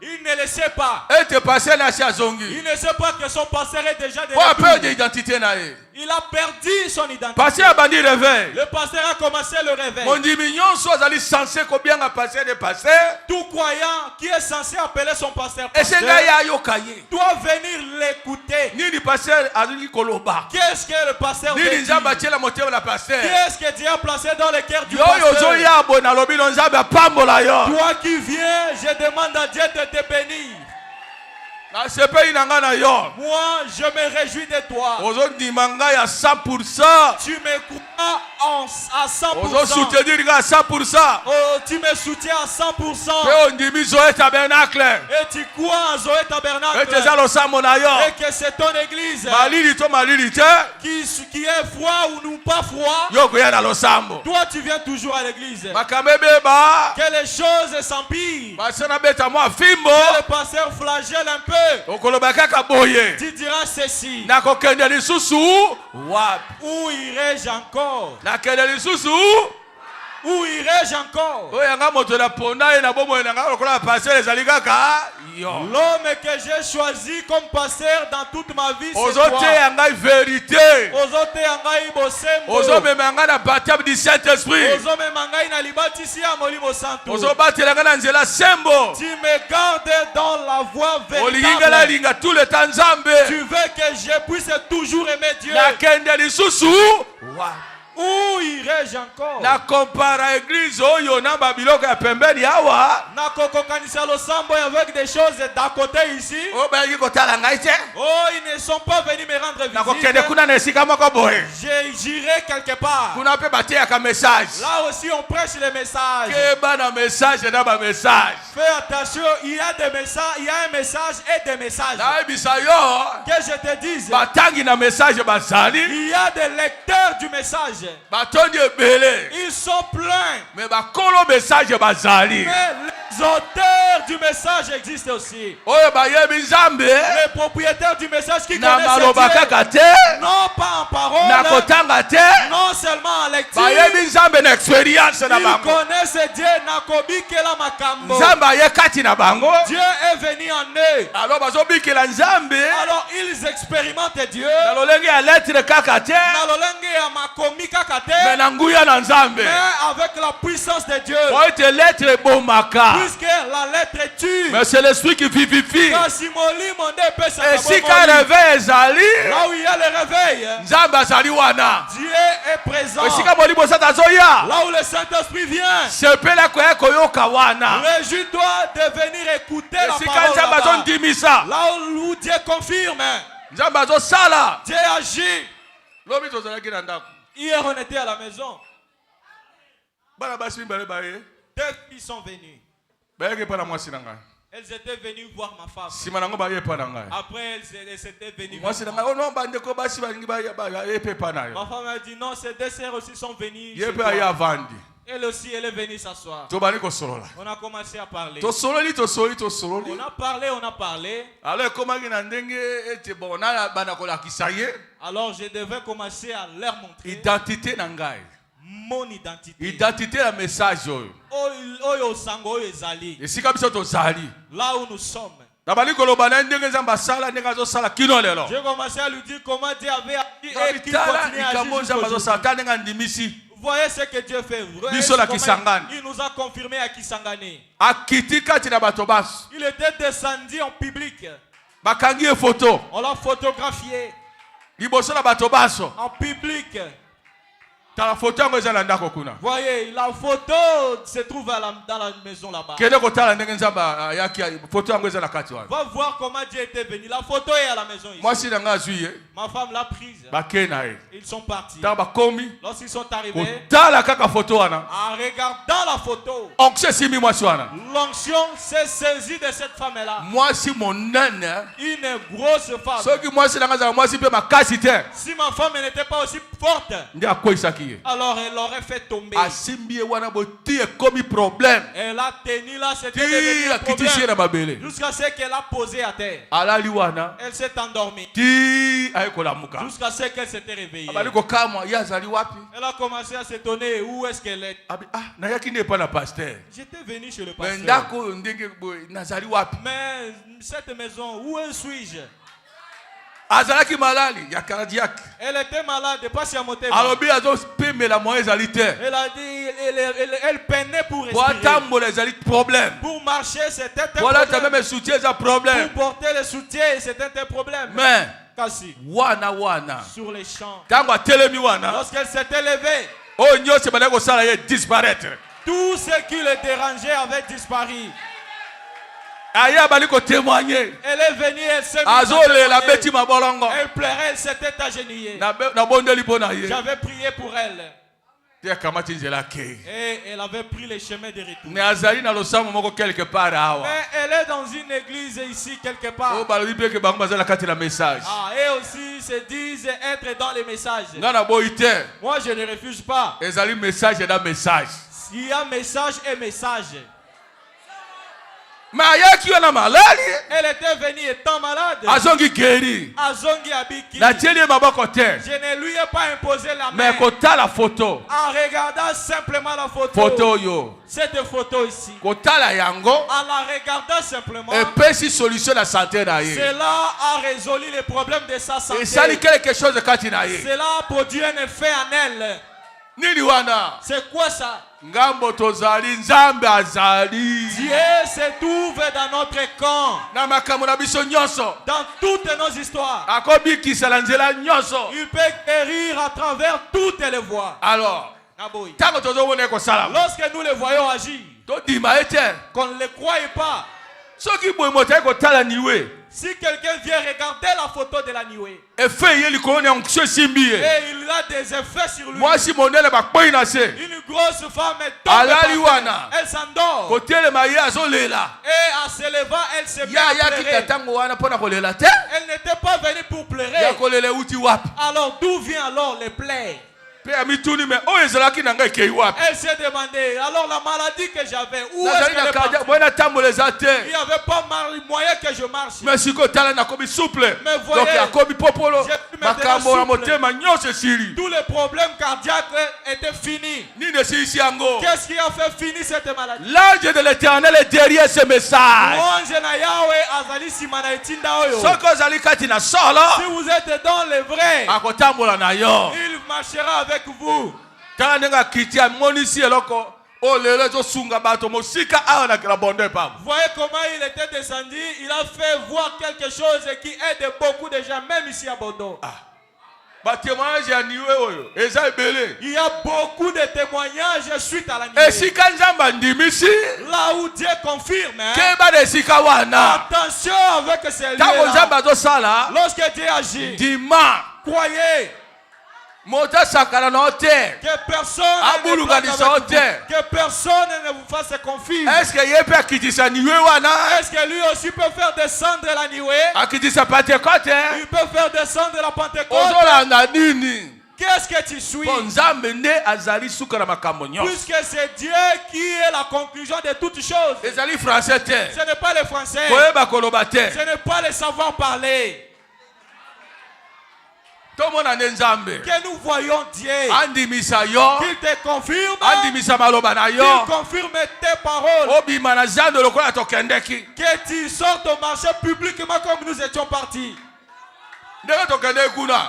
Il ne le sait pas. Il ne sait pas que son pasteur est déjà de il a perdu son identité. Le pasteur a commencé le réveil. Tout croyant qui est censé appeler son pasteur doit venir l'écouter. Qu'est-ce que le pasteur dit? Qu'est-ce que Dieu a placé dans le cœur du pasteur? Toi qui viens, je demande à Dieu de te bénir. Moi, je me réjouis de toi. Tu me crois à 100%. Tu me soutiens à 100%. Et tu crois à Zoé Tabernacle. Et que c'est ton église. Qui est froid ou non pas froid. Toi, tu viens toujours à l'église. Que les choses s'empirent. Que le pasteur flagelle un peu. Tu diras ceci. Où irai-je encore? Où irai-je encore? L'homme que j'ai choisi comme pasteur dans toute ma vie, c'est toi. Tu me gardes dans la voie véritable. Tu veux que je puisse toujours aimer Dieu. Où irai-je encore? Na compara église oyo na babiloko ya pembeni awa. Na kokokanisa losambo avec des choses d'à côté ici. Oh ba yiko tala ngai te. Oh, ils ne sont pas venus me rendre visite. Na kokende kuna na esika moko boye. J'irai quelque part. Kuna pe batia ka message. Là aussi on prêche les messages. Ke bana message na ba message. Fais attention, il y a des messages, il y a un message et des messages. Na bisayo. Que je te dise. Batangi na message bazali. Il y a des lecteurs du message. Ils sont pleins. Mais les auteurs du message existent aussi. Les propriétaires du message qui connaissent Dieu. Non pas en parole. Non seulement en lecture. Ils connaissent Dieu. Dieu est venu en eux. Alors ils expérimentent Dieu. Mais avec la puissance de Dieu. Puisque la lettre entretue. Mais c'est l'esprit qui vivifie. Kasi molimo nde pesa Et si quand réveil ezali, là où il y a le réveil, Nzambe azali wana. Dieu est présent. Et si quand molimo sata zoya, là où le Saint-Esprit vient, sepela koya koyoka wana. le juge doit devenir écouter la Et si quand parole Nzambe là-bas. azondimisa, Là où Dieu confirme, Nzambe azosala. Dieu agit. Lobi tozalaki na ndako. Hier on était à la maison. Bana basi mbele baye. Deux filles sont venues. Bayeke pa na mwasi na ngai. Elles étaient venues voir ma femme. Sima nango baye pa na ngai. Après elles s'étaient venues. Mwasi na ngai, oh non bandeko basi balingi baye epe pa na yo. Ma femme a dit non, ces deux sœurs aussi sont venues. Yepe aye avandi. Elle aussi, elle est venue s'asseoir. Tobani kosolola. On a commencé à parler. Tosololi. On a parlé. Alors komaki na ndenge ete bon na bana kolakisa ye. Alors je devais commencer à leur montrer Identité na ngai. mon identité. Identité la message oyo. Oyo sango oyo ezali. Esika biso tozali. Là où nous sommes. Nabali koloba na ndenge Nzambe asala ndenge azosala kino lelo. J'ai commencé à lui dire comment Dieu avait agi et qui Tala continue à agir. Nzambe azosala tala ndenge andimisi. Vous voyez ce que Dieu fait. Biso la Kisangani. Il nous a confirmé à Kisangani. Akiti kati na bato baso. Il était descendu en public. Bakangi e photo. On l'a photographié Liboso na bato baso. en public. Tala photo yango eza na ndako kuna. Voyez, la photo se trouve dans la maison là-bas. Kende kotala ndenge Nzambe yaki photo yango eza na kati wana. Va voir comment Dieu était venu. La photo est à la maison ici. Mwasi na ngai azwi ye. Ma femme l'a prise. Bakena ye. Ils sont partis. Tala bakomi. Lorsqu'ils sont arrivés, Kotala kaka photo wana. en regardant la photo, Onction simi mwasi wana. l'onction s'est saisie de cette femme-là. Mwasi monene. Une grosse femme. Soki mwasi na ngai azala mwasi pe makasi te. Si ma femme n'était pas aussi forte, Nde akoisaki ye. alors elle l'aurait fait tomber. Asimbi ye wana boti ekomi problème. Elle a tenu là, c'était Ti devenu un akitisi ye na problème. mabele. Jusqu'à ce qu'elle a posé à terre. Alali wana. Elle s'est endormie. Ti aye kolamuka. Jusqu'à ce qu'elle s'était réveillée. Abali kokamwa ye azali wapi? Elle a commencé à s'étonner où est-ce qu'elle est. Abi nayaki nde pa na pasteur. J'étais venu chez le Mais pasteur. ndako oyo ndenge boye nazali wapi? Mais cette maison, où suis-je? Azalaki malali ya cardiaque. Elle était malade, pas si à monter. Alobi azopemela moyen ezali te. Elle a dit, elle peinait pour Po respirer. atambola ezali problème. Pour marcher, c'était un Voilà ta problème. même soutien eza problème. Pour porter le soutien, c'était un problème. Mais Kasi, wana sur les champs. tango atelemi wana. Lorsqu'elle s'était levée, Oyo nyonso bandaki kosala ye disparaître. tout ce qui le dérangeait avait disparu. Aya bali ko témoigner. Elle est venue, elle s'est mise à Azolela témoigner. beti mabolongo. Elle pleurait, elle s'était agenouillée. Na bondeli pona ye. J'avais prié pour elle. Te kamati nzela ke. Et elle avait pris le chemin de retour. Ne azali na losambo moko quelque part awa. Mais elle est dans une église ici quelque part. O balobi pe ke bango bazala kati na message. Ah, et aussi se disent être dans les messages. Ngana boite. Moi, je ne refuse pas. Ezali message na message. Il y a message et message. Mais ayaki wana malali. Elle était venue étant malade. Azongi guéri. Azongi abiki. Na tieli maboko te. Je ne lui ai pas imposé la main. Mais kota la photo. En regardant simplement la photo. Photo yo. Cette photo ici. Kota la yango. En la regardant simplement. Et pesi solution na santé na ye. Cela a résolu les problèmes de sa santé. Et sali quelque chose kati na ye. Cela a produit un effet en elle. Nini wana? C'est quoi ça? Ngambo tozali Nzambe azali. Dieu se trouve dans notre camp. Na makambo na biso nyonso. Dans toutes nos histoires. Akobikisa la nzela nyonso. Il peut guérir à travers toutes les voies. Alors, Naboui. tango tozobona ko sala. Lorsque nous le voyons agir, To dima ete. qu'on ne le croyait pas. Soki boye motai ko tala niwe. Si quelqu'un vient regarder la photo de la nuée, Efe ye likolo na onction simbi ye. et il a des effets sur lui. Mwasi monele bakoi na se. Une grosse femme est tombée Alali par terre. wana. Elle s'endort. Kotele ma ye azolela. Et en se levant, elle se met Ya à yaki pleurer. katango wana pona kolela te. Elle n'était pas venue pour Ya pleurer. kolele uti wapi. Alors d'où vient alors les plaies? Pe amituni me oyo ezalaki na ngai kei wapi. Elle s'est demandé, alors la maladie que j'avais, où est-ce Nazali qu'elle na est partie? kadia boyena tambola eza Il te. n'y avait pas moyen que je marche. Mais siko tala na komi souple. Mais voyez, Donc akomi popolo. j'ai pu maintenant Makambo na souple. motema nyonso esili. Tous les problèmes cardiaques étaient finis. Nini esilisi yango. Qu'est-ce qui a fait finir cette maladie? L'ange de l'Éternel est derrière ce message. Louange na Yahweh azali sima na etinda oyo. Soko ozali kati na solo. Si vous êtes dans le vrai, Akotambola na yo. il marchera avec vous. Tala ndenge akiti amonisi eloko Voyez comment il était descendu. Il a fait voir quelque chose qui aide beaucoup de gens, même ici à Bondo. Il y a beaucoup de témoignages suite à la nuée. Là où Dieu confirme, attention avec ces lieux-là. Lorsque Dieu agit, croyez que personne ne vous fasse confus. Est-ce que lui aussi peut faire descendre la nuée? Il peut faire descendre la Pentecôte. Qu'est-ce que tu suis? Puisque c'est Dieu qui est la conclusion de toutes choses. Ce n'est pas les Français. Ce n'est pas les savoir parler. Que nous voyons Dieu, qu'il te confirme, qu'il confirme tes paroles, que tu sortes au marché publiquement comme nous étions partis.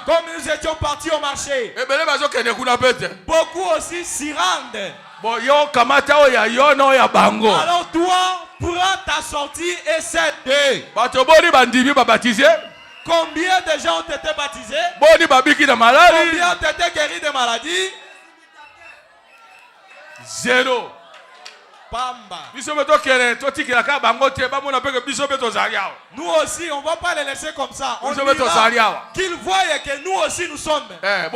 Comme nous étions partis au marché, beaucoup aussi s'y rendent. Alors toi, prends ta sortie et cède. Combien de gens ont été baptisés? Combien ont été guéris de maladies? 0. Pamba. Nous aussi, on ne va pas les laisser comme ça. On dira qu'ils voient que nous aussi nous sommes. Vous avez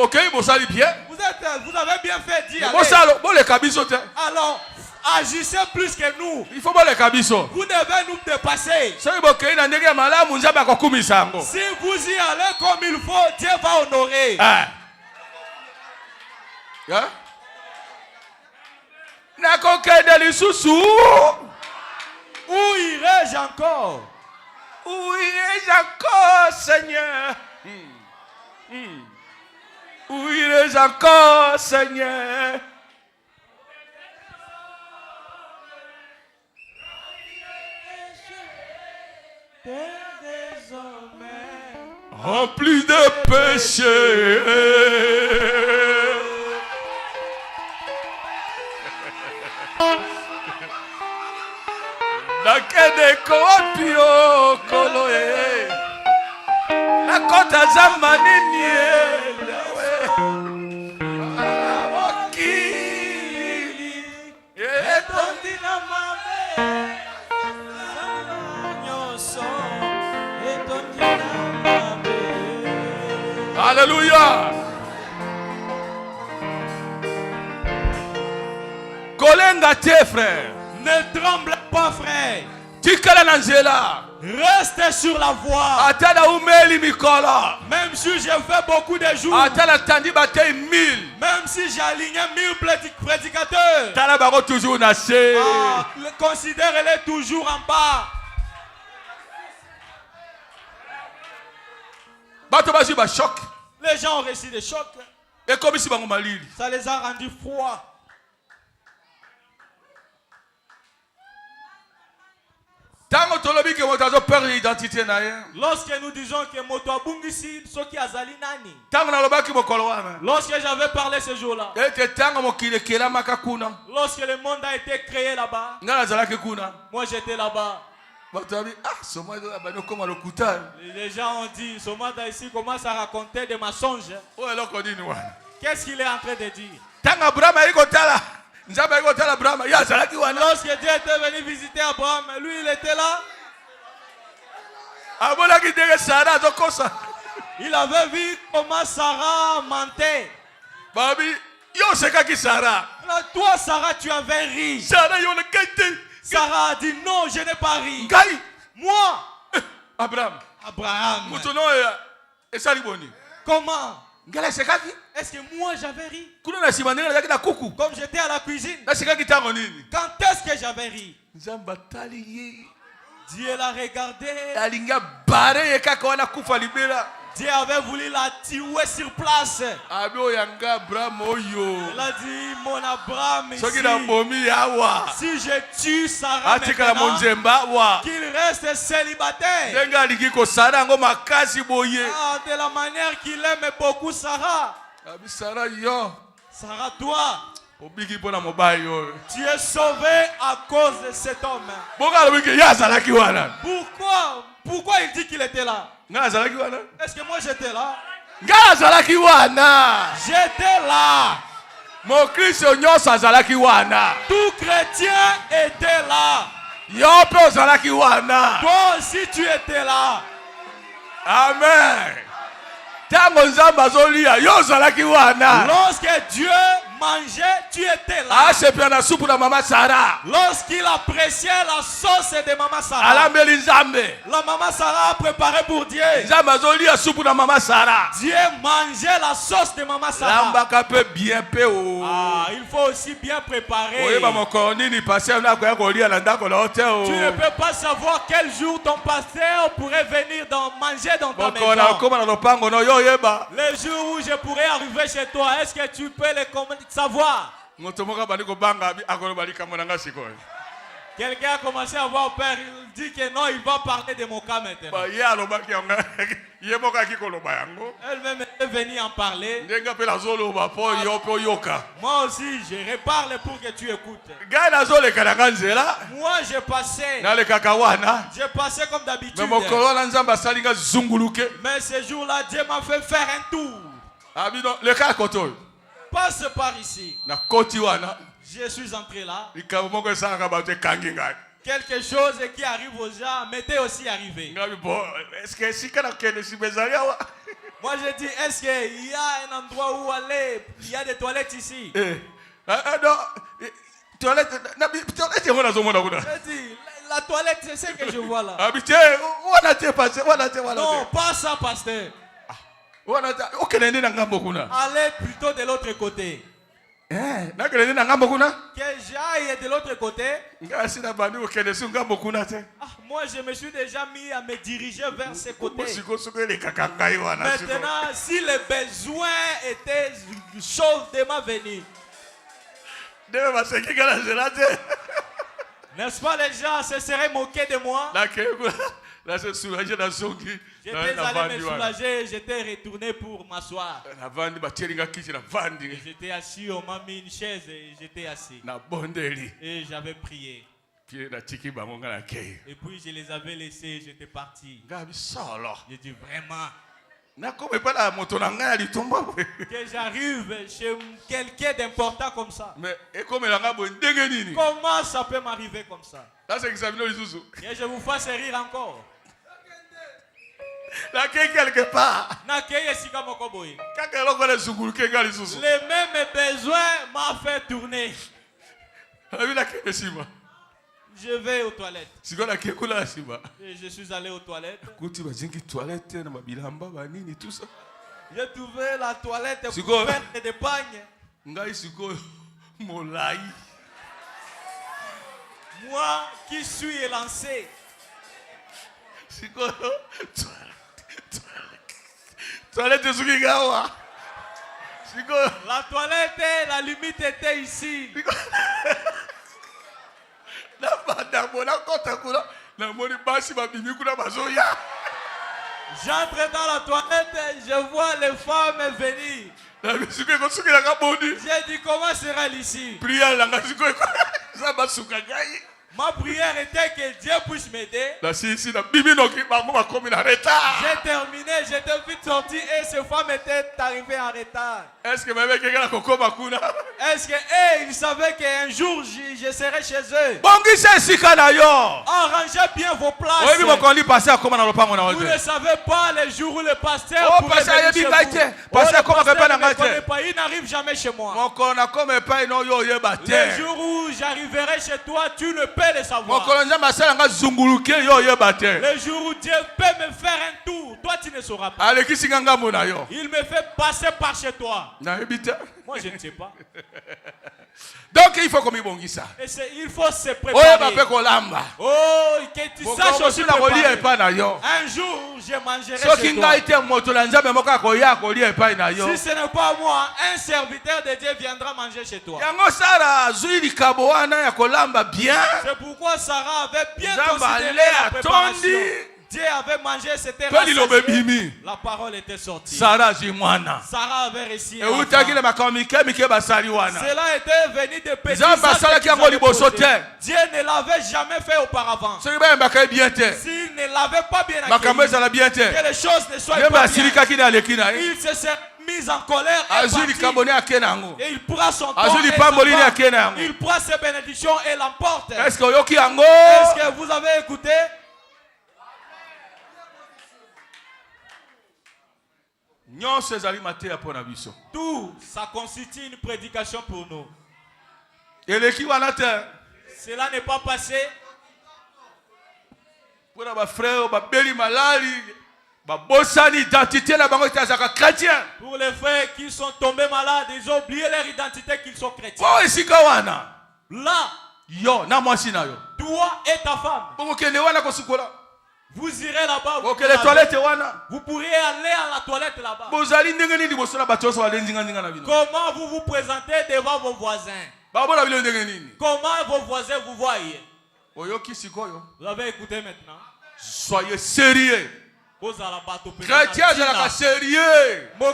bien fait dire. Alors, agissez plus que nous. Vous devez nous dépasser. Si vous y allez comme il faut, Dieu va honorer. Où irai-je encore? Où irai-je encore, Seigneur? Où irai-je encore, Seigneur? Rempli de péchés. Nakede kopio koloe. Nakota zamani nielewe. Wakili. Etondina mame. Alléluia. Kolenga te frère. Ne tremble pas frère. Reste sur la voie. Même si j'ai fait beaucoup de jours. Même si j'ai aligné 1000 prédicateurs. Considère-les toujours en bas. Les gens ont reçu des chocs. Ça les a rendus froids. Lorsque nous disons que moto abungisi soki azali nani. Lorsque j'avais parlé ce jour-là. Lorsque le monde a été créé là-bas. Moi j'étais là-bas. Les gens ont dit, Somada ici commence à raconter des mensonges. Qu'est-ce qu'il est en train de dire? Lorsque Dieu était venu visiter Abraham, lui il était là. Il avait vu comment Sarah mentait. Alors, toi Sarah tu avais ri. Sarah a dit non, je n'ai pas ri. Moi Abraham. Comment? Est-ce que moi j'avais ri? Comme j'étais à la cuisine. Quand est-ce que j'avais ri? Dieu l'a regardé. Dieu avait voulu la tuer sur place. Il a dit, mon Abraham ici, si je tue Sarah maintenant, qu'il reste célibataire. De la manière qu'il aime beaucoup Sarah. Sarah, toi, Tu es sauvé à cause de cet homme. Pourquoi il dit qu'il était là? Est-ce que moi j'étais là? J'étais là. Tout chrétien était là. Toi aussi tu étais là. Amen. Lorsque Dieu mangeait, tu étais là. Lorsqu'il appréciait la sauce de Maman Sarah, la Maman Sarah a préparé pour Dieu. Dieu mangeait la sauce de Maman Sarah. Il faut aussi bien préparer. Tu ne peux pas savoir quel jour ton pasteur pourrait venir manger dans ta maison. Le jour où je pourrais arriver chez toi, est-ce que tu peux le savoir? Quelqu'un a commencé à avoir peur. Il dit que non, il va parler de mon cas maintenant. Elle-même est venue en parler. Moi aussi, je reparle pour que tu écoutes. Moi, j'ai passé comme d'habitude. Mais ce jour-là, Dieu m'a fait faire un tour. Passe par ici. Je suis entré là. Quelque chose qui arrive aux gens m'était aussi arrivé. Moi je dis, est-ce qu'il y a un endroit où aller? Il y a des toilettes ici. Je dis, la toilette, c'est ce que je vois là. Non, pas ça, pasteur. Allez plutôt de l'autre côté. Que j'aille de l'autre côté. Moi je me suis déjà mis à me diriger vers ce côté. Maintenant, si le besoin était chaudement venu, n'est-ce pas, les gens se seraient moqués de moi? J'étais allé me soulager, j'étais retourné pour m'asseoir. J'étais assis, on m'a mis une chaise et j'étais assis. Et j'avais prié. Et puis je les avais laissés, j'étais parti. J'ai dit vraiment que j'arrive chez quelqu'un d'important comme ça. Comment ça peut m'arriver comme ça? Et je vous fasse rire encore. Quelque part. Les mêmes besoins m'ont fait tourner. Je vais aux toilettes. Et je suis allé aux toilettes. J'ai trouvé la toilette couverte de pagnes. Moi qui suis élancé. La toilette, la limite était ici. J'entre dans la toilette, je vois les femmes venir. J'ai dit, comment sera-t-il ici? Ma prière était que Dieu puisse m'aider. J'ai terminé, j'étais vite sorti et ces femmes étaient arrivées en retard. Est-ce qu'ils savaient qu'un jour je serai chez eux? Arrangez bien vos places. Vous ne savez pas les jours où le pasteur pourrait venir chez vous. Il n'arrive jamais chez moi. Les jours où j'arriverai chez toi, tu ne peux le savoir. Le jour où Dieu peut me faire un tour, toi tu ne sauras pas. Il me fait passer par chez toi. Moi je ne sais pas. Donc il faut comme il faut se préparer. Oh, que tu saches aussi préparer. Un jour je mangerai chez toi. Si ce n'est pas moi, un serviteur de Dieu viendra manger chez toi. C'est pourquoi Sarah avait bien considéré la préparation. Dieu avait mangé, c'était rassasié. La parole était sortie. Sarah avait réussi. Cela était venu de petits actes. Dieu ne l'avait jamais fait auparavant. S'il ne l'avait pas bien accueilli, que les choses ne soient pas bien, il se serait mis en colère et il pourra son temps et il pourra ses bénédictions et l'emporte. Est-ce que vous avez écouté? Tout ça constitue une prédication pour nous. Cela n'est pas passé pour les frères qui sont tombés malades, ils ont oublié leur identité qu'ils sont chrétiens. Là, toi et ta femme, vous irez là-bas. Vous pourriez aller à la toilette là-bas. Comment vous vous présentez devant vos voisins? Comment vos voisins vous voient? Vous avez écouté maintenant? Soyez sérieux. Chrétien est sérieux. Il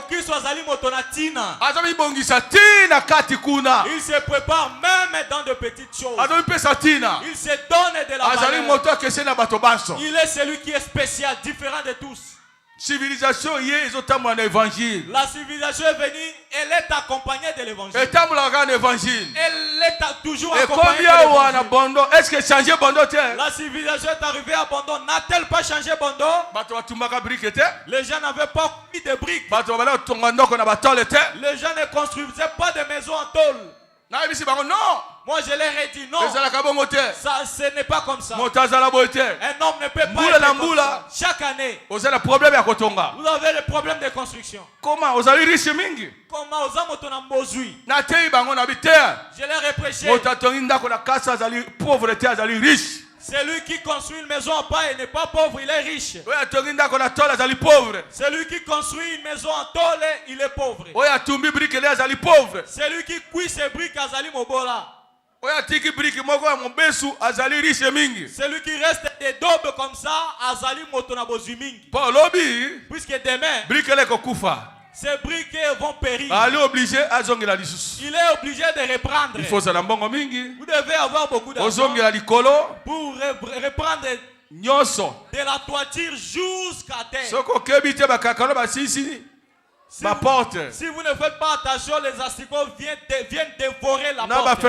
se prépare même dans de petites choses. Il se donne de la valeur. Il est celui qui est spécial, différent de tous. Civilisation l'évangile. La civilisation est venue, elle est accompagnée de l'évangile. Elle est toujours accompagnée de l'évangile. Est-ce que changer Bondo? La civilisation est arrivée à Bondo. N'a-t-elle pas changé Bondo? Les gens n'avaient pas mis de briques. Les gens ne construisaient pas de maisons en tôle. Non. Moi je leur ai dit non. Ça, ce n'est pas comme ça. Un homme ne peut pas être comme ça. Chaque année, vous avez des problèmes de construction. Comment vous avez riche mingi? Comment vous avez ton ambozui? Je leur ai prêché. Celui qui construit une maison en paille n'est pas pauvre, il est riche. Celui qui construit une maison en tôle, il est pauvre. Celui qui cuit ses briques, azali mobola. Celui qui reste des daubes comme ça, azali motonabozu mingi. Puisque demain, ces briques vont périr. Il est obligé de reprendre. Vous devez avoir beaucoup d'argent pour reprendre de la toiture jusqu'à terre. Si vous ne faites pas attention, les asticots viennent dévorer la porte.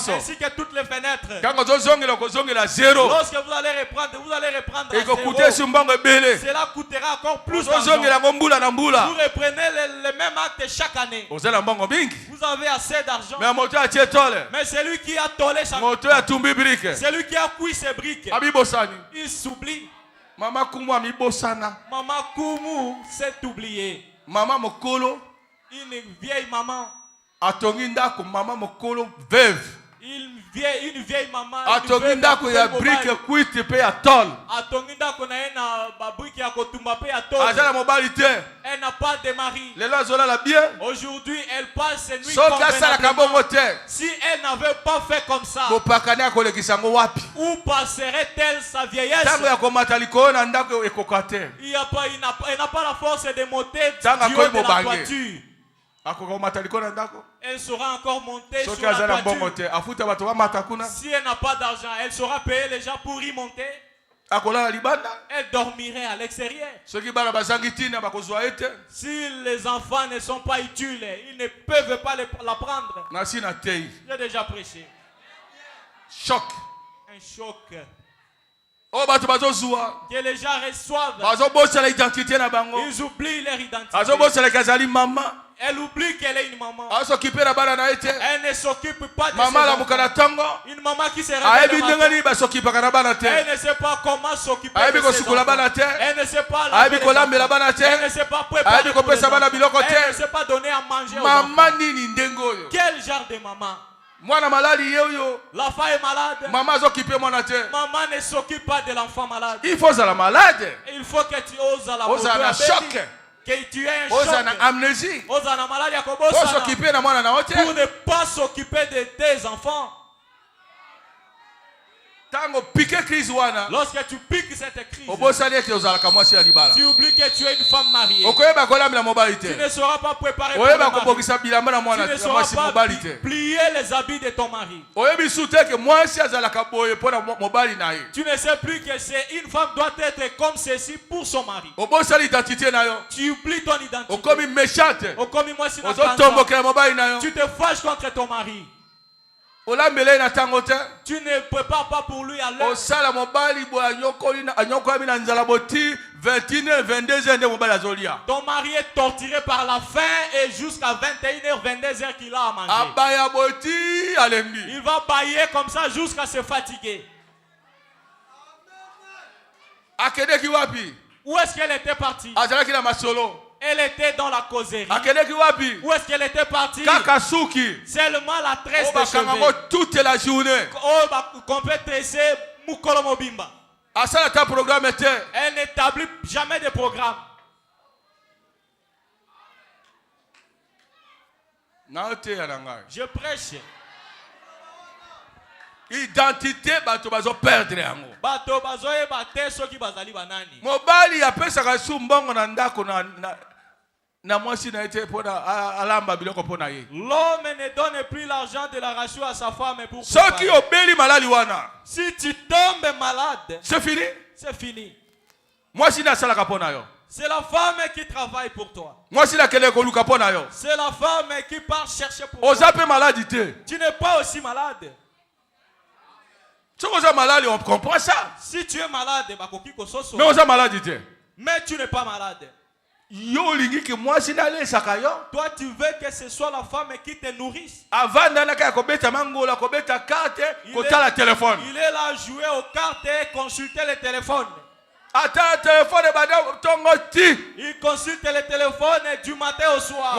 Ainsi que toutes les fenêtres. Lorsque vous allez reprendre à zéro, cela coûtera encore plus d'argent. Vous reprenez les mêmes actes chaque année. Vous avez assez d'argent. Mais celui qui a tolé sa celui qui a cuit ses briques, il s'oublie. Maman Kumu s'est oublié. Maman mokolo, une vieille maman. Atonginda ko maman mokolo veuve. Une vieille maman. Atonginda ko ya brique kuite pe ya tol. Atonginda ko na ena ba brique ya kotumba pe ya tol. Azala mobilité. Elle n'a pas de mari. Les lois zola la bien. Aujourd'hui, elle passe ses nuits convenablement. Si elle n'avait pas fait comme ça, où passerait-elle sa vieillesse? Elle n'a pas la force de monter du haut de la toiture. Elle sera encore montée sur la toiture. Si elle n'a pas d'argent, elle saura payer les gens pour y monter. Elle dormirait à l'extérieur. Si les enfants ne sont pas utiles, ils ne peuvent pas la prendre. J'ai déjà prêché. Choc. Un choc. Que les gens reçoivent. Ils oublient leur identité. Elle oublie qu'elle est une maman. Elle ne s'occupe pas de ses enfants. Une maman qui se réveille le matin. Elle ne sait pas comment s'occuper de ses enfants. Elle ne sait pas laver les enfants. Elle ne sait pas préparer pour les enfants. Elle ne sait pas donner à manger aux enfants. Quel genre de maman? La femme est malade. Maman ne s'occupe pas de l'enfant malade. Il faut la malade. Il faut que tu oses à la choc. Que tu aies un choc. Amnésie. Pour ne pas s'occuper de tes enfants. Lorsque tu piques cette crise, tu oublies que tu es une femme mariée. Tu ne sauras pas préparer pour le mari. Tu ne sauras pas plier les habits de ton mari. Tu ne sais plus que c'est une femme doit être comme ceci pour son mari. Tu oublies ton identité. Tu te fâches contre ton mari. Tu ne prépares pas pour lui à l'heure. Ton mari est torturé par la faim et jusqu'à 21h, 22h qu'il a à manger. Il va bailler comme ça jusqu'à se fatiguer. Où est-ce qu'elle était partie? Elle était dans la causerie. Où est-ce qu'elle était partie? Seulement la tresse de cheveux. Toute la journée. Qu'on peut tresser Mukolo Mobimba. Elle n'établit jamais de programme. Je prêche. Identité bato bazo perdre yango. Bato bazo e bate soki bazali banani. Mobali apesa su mbongo na ndako na mwasi na ete pona alamba biloko pona ye. L'homme ne donne plus l'argent de la ratio à sa femme pour soki obeli malali wana. Si tu tombes malade, c'est fini? C'est fini. Mwasi na sala kapona yo. C'est la femme qui travaille pour toi. Mwasi na kele koluka pona yo. C'est la femme qui part chercher pour toi. Ozape maladité. Tu n'es pas aussi malade. Si tu es malade, on comprend ça. Si tu es malade, mais on est malade. Mais tu n'es pas malade. Toi, tu veux que ce soit la femme qui te nourrisse. Il est là jouer aux cartes et consulter le téléphone. Il consulte le téléphone du matin au soir.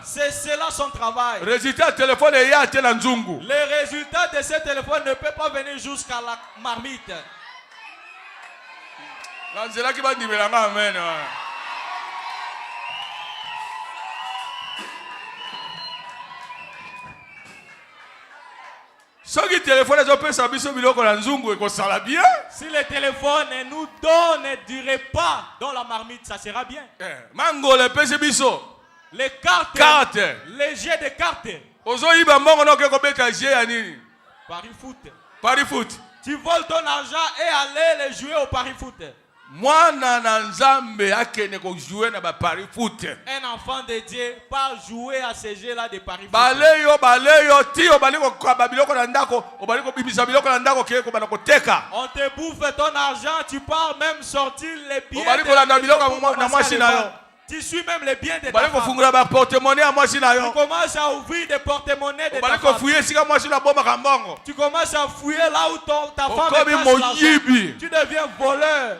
C'est cela son travail. Le résultat de ce téléphone ne peut pas venir jusqu'à la marmite. Si le téléphone nous donne du repas dans la marmite, ça sera bien. Les cartes. Les jets de cartes. Paris foot. Tu voles ton argent et aller les jouer au Paris foot. Un enfant de Dieu part jouer à ces jeux-là de Paris foot. On te bouffe ton argent, tu pars même sortir les biens tu suis même les biens de ta femme. Tu commences à ouvrir des porte-monnaies de ta femme. Tu commences à fouiller là où ta femme est. Tu deviens voleur.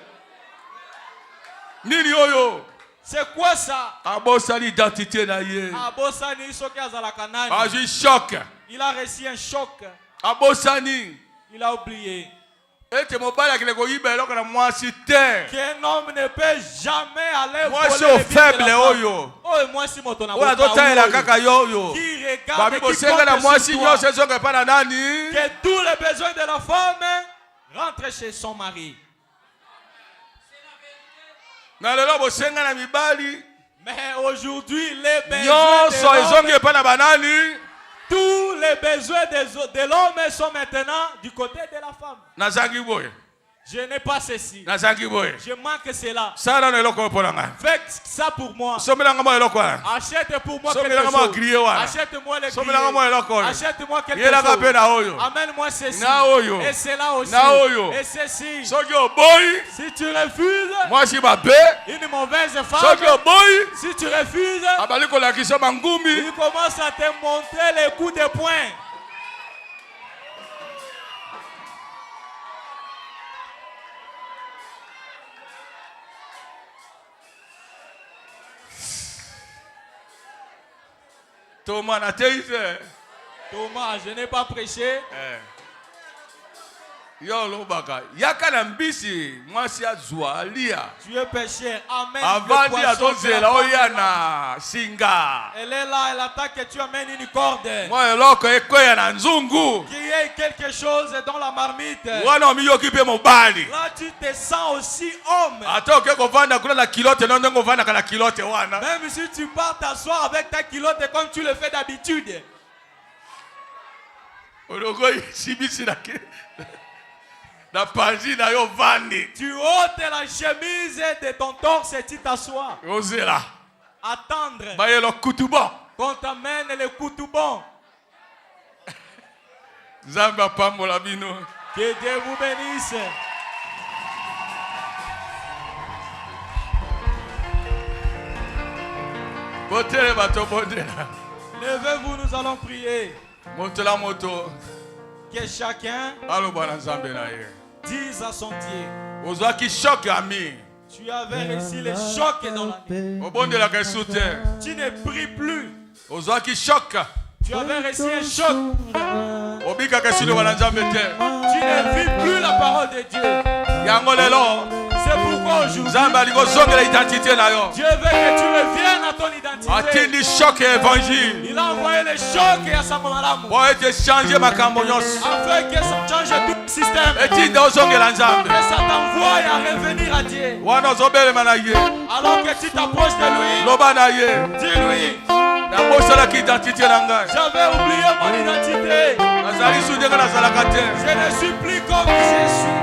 C'est quoi ça? Il a reçu un choc. Il a oublié. Qu'un homme ne peut jamais aller voler les biens de la femme. Que tous les besoins de la femme rentrent chez son mari. Mais aujourd'hui, les besoins tous les besoins de l'homme sont maintenant du côté de la femme. Je n'ai pas ceci. Je manque cela. Fais ça pour moi. Achète pour moi quelque chose. Achète-moi les billets. Achète-moi quelque chose. Amène-moi ceci. Et cela aussi. Et ceci. Si tu refuses une mauvaise femme, si tu refuses, il commence à te montrer les coups de poing. Thomas, je n'ai pas prêché. Yo lobaka. Yaka na mbisi mwasi azwa alia. Tu es pécheur. Amen. Avandi atozela oyana singa. Elle est là, elle attend que tu amènes une corde. Moi eloko ekoya na nzungu. Qu'il y ait quelque chose dans la marmite. Wana miyoki pe mobali. Là tu te sens aussi homme. Atoke kovanda kula la kilote non ndongo vanda kala kilote wana. Même si tu pars t'asseoir avec ta culotte comme tu le fais d'habitude. Oloko sibisi na na panji na yo vandi. Tu ôtes la chemise de ton torse et tu t'assois. Ozela. Attendre. Bayelo kutuba. Qu'on t'amène le coutoubon. Zamba pambola bino. Que Dieu vous bénisse. Botere bato bodela. Levez-vous, nous allons prier. Montela moto. Que chacun dise à son Dieu. Tu avais reçu le choc dans la nuit. Tu ne pries plus. Tu avais reçu un choc. Tu ne vis plus la parole de Dieu. C'est pourquoi aujourd'hui Dieu veut que tu reviennes à ton identité. Il a envoyé le choc à Samalamu afin que ça change tout le système. Que ça t'envoie à revenir à Dieu. Alors que tu t'approches de lui, dis-lui: j'avais oublié mon identité. Je ne suis plus comme je suis.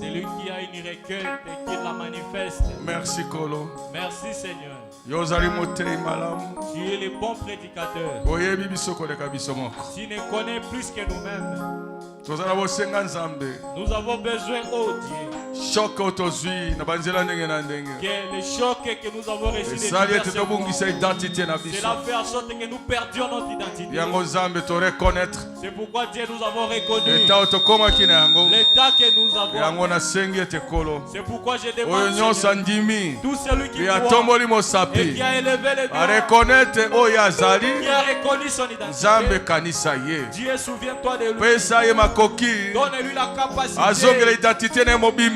Celui qui a une requête et qui la manifeste. Merci Kolo. Merci Seigneur. Tu es le bon prédicateur. Tu ne connais plus que nous-mêmes. Nous avons besoin, oh Dieu, que le choc que nous avons reçu de cela fait en sorte que nous perdions notre identité. C'est pourquoi Dieu nous avons reconnu l'état que nous avons. C'est pourquoi je demande tout celui qui croit et qui a élevé les doigts, qui a reconnu son identité. Dieu, souviens-toi de lui. Donne-lui la capacité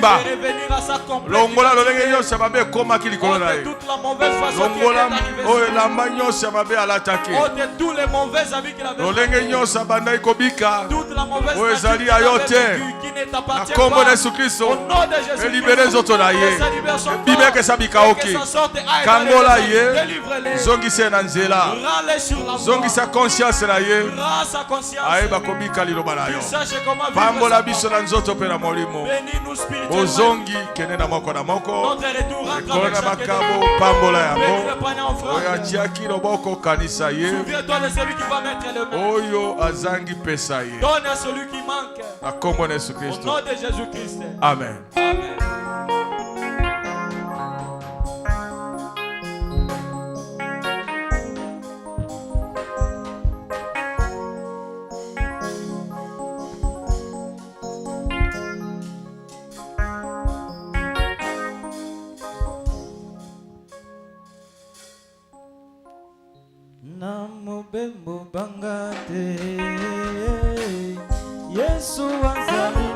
de revenir à sa complète. Toute la mauvaise façon qu'il est arrivé. De tous les mauvais amis qu'il avait. Toute la mauvaise façon qui ne t'appartient pas. Au nom de Jésus-Christ, que ça sorte. Délivre-les. Rends-les sur la voie. Rends sa conscience. Sache comment vivre sa mort. Bénis-nous spirituellement. Notre retour rentre avec chaque béni. Bénis le panier en France. Souviens-toi de celui qui va mettre le main. Donne à celui qui manque. Au nom de Jésus-Christ. Amen. Amen. Namubembo bangate Yesu wanzali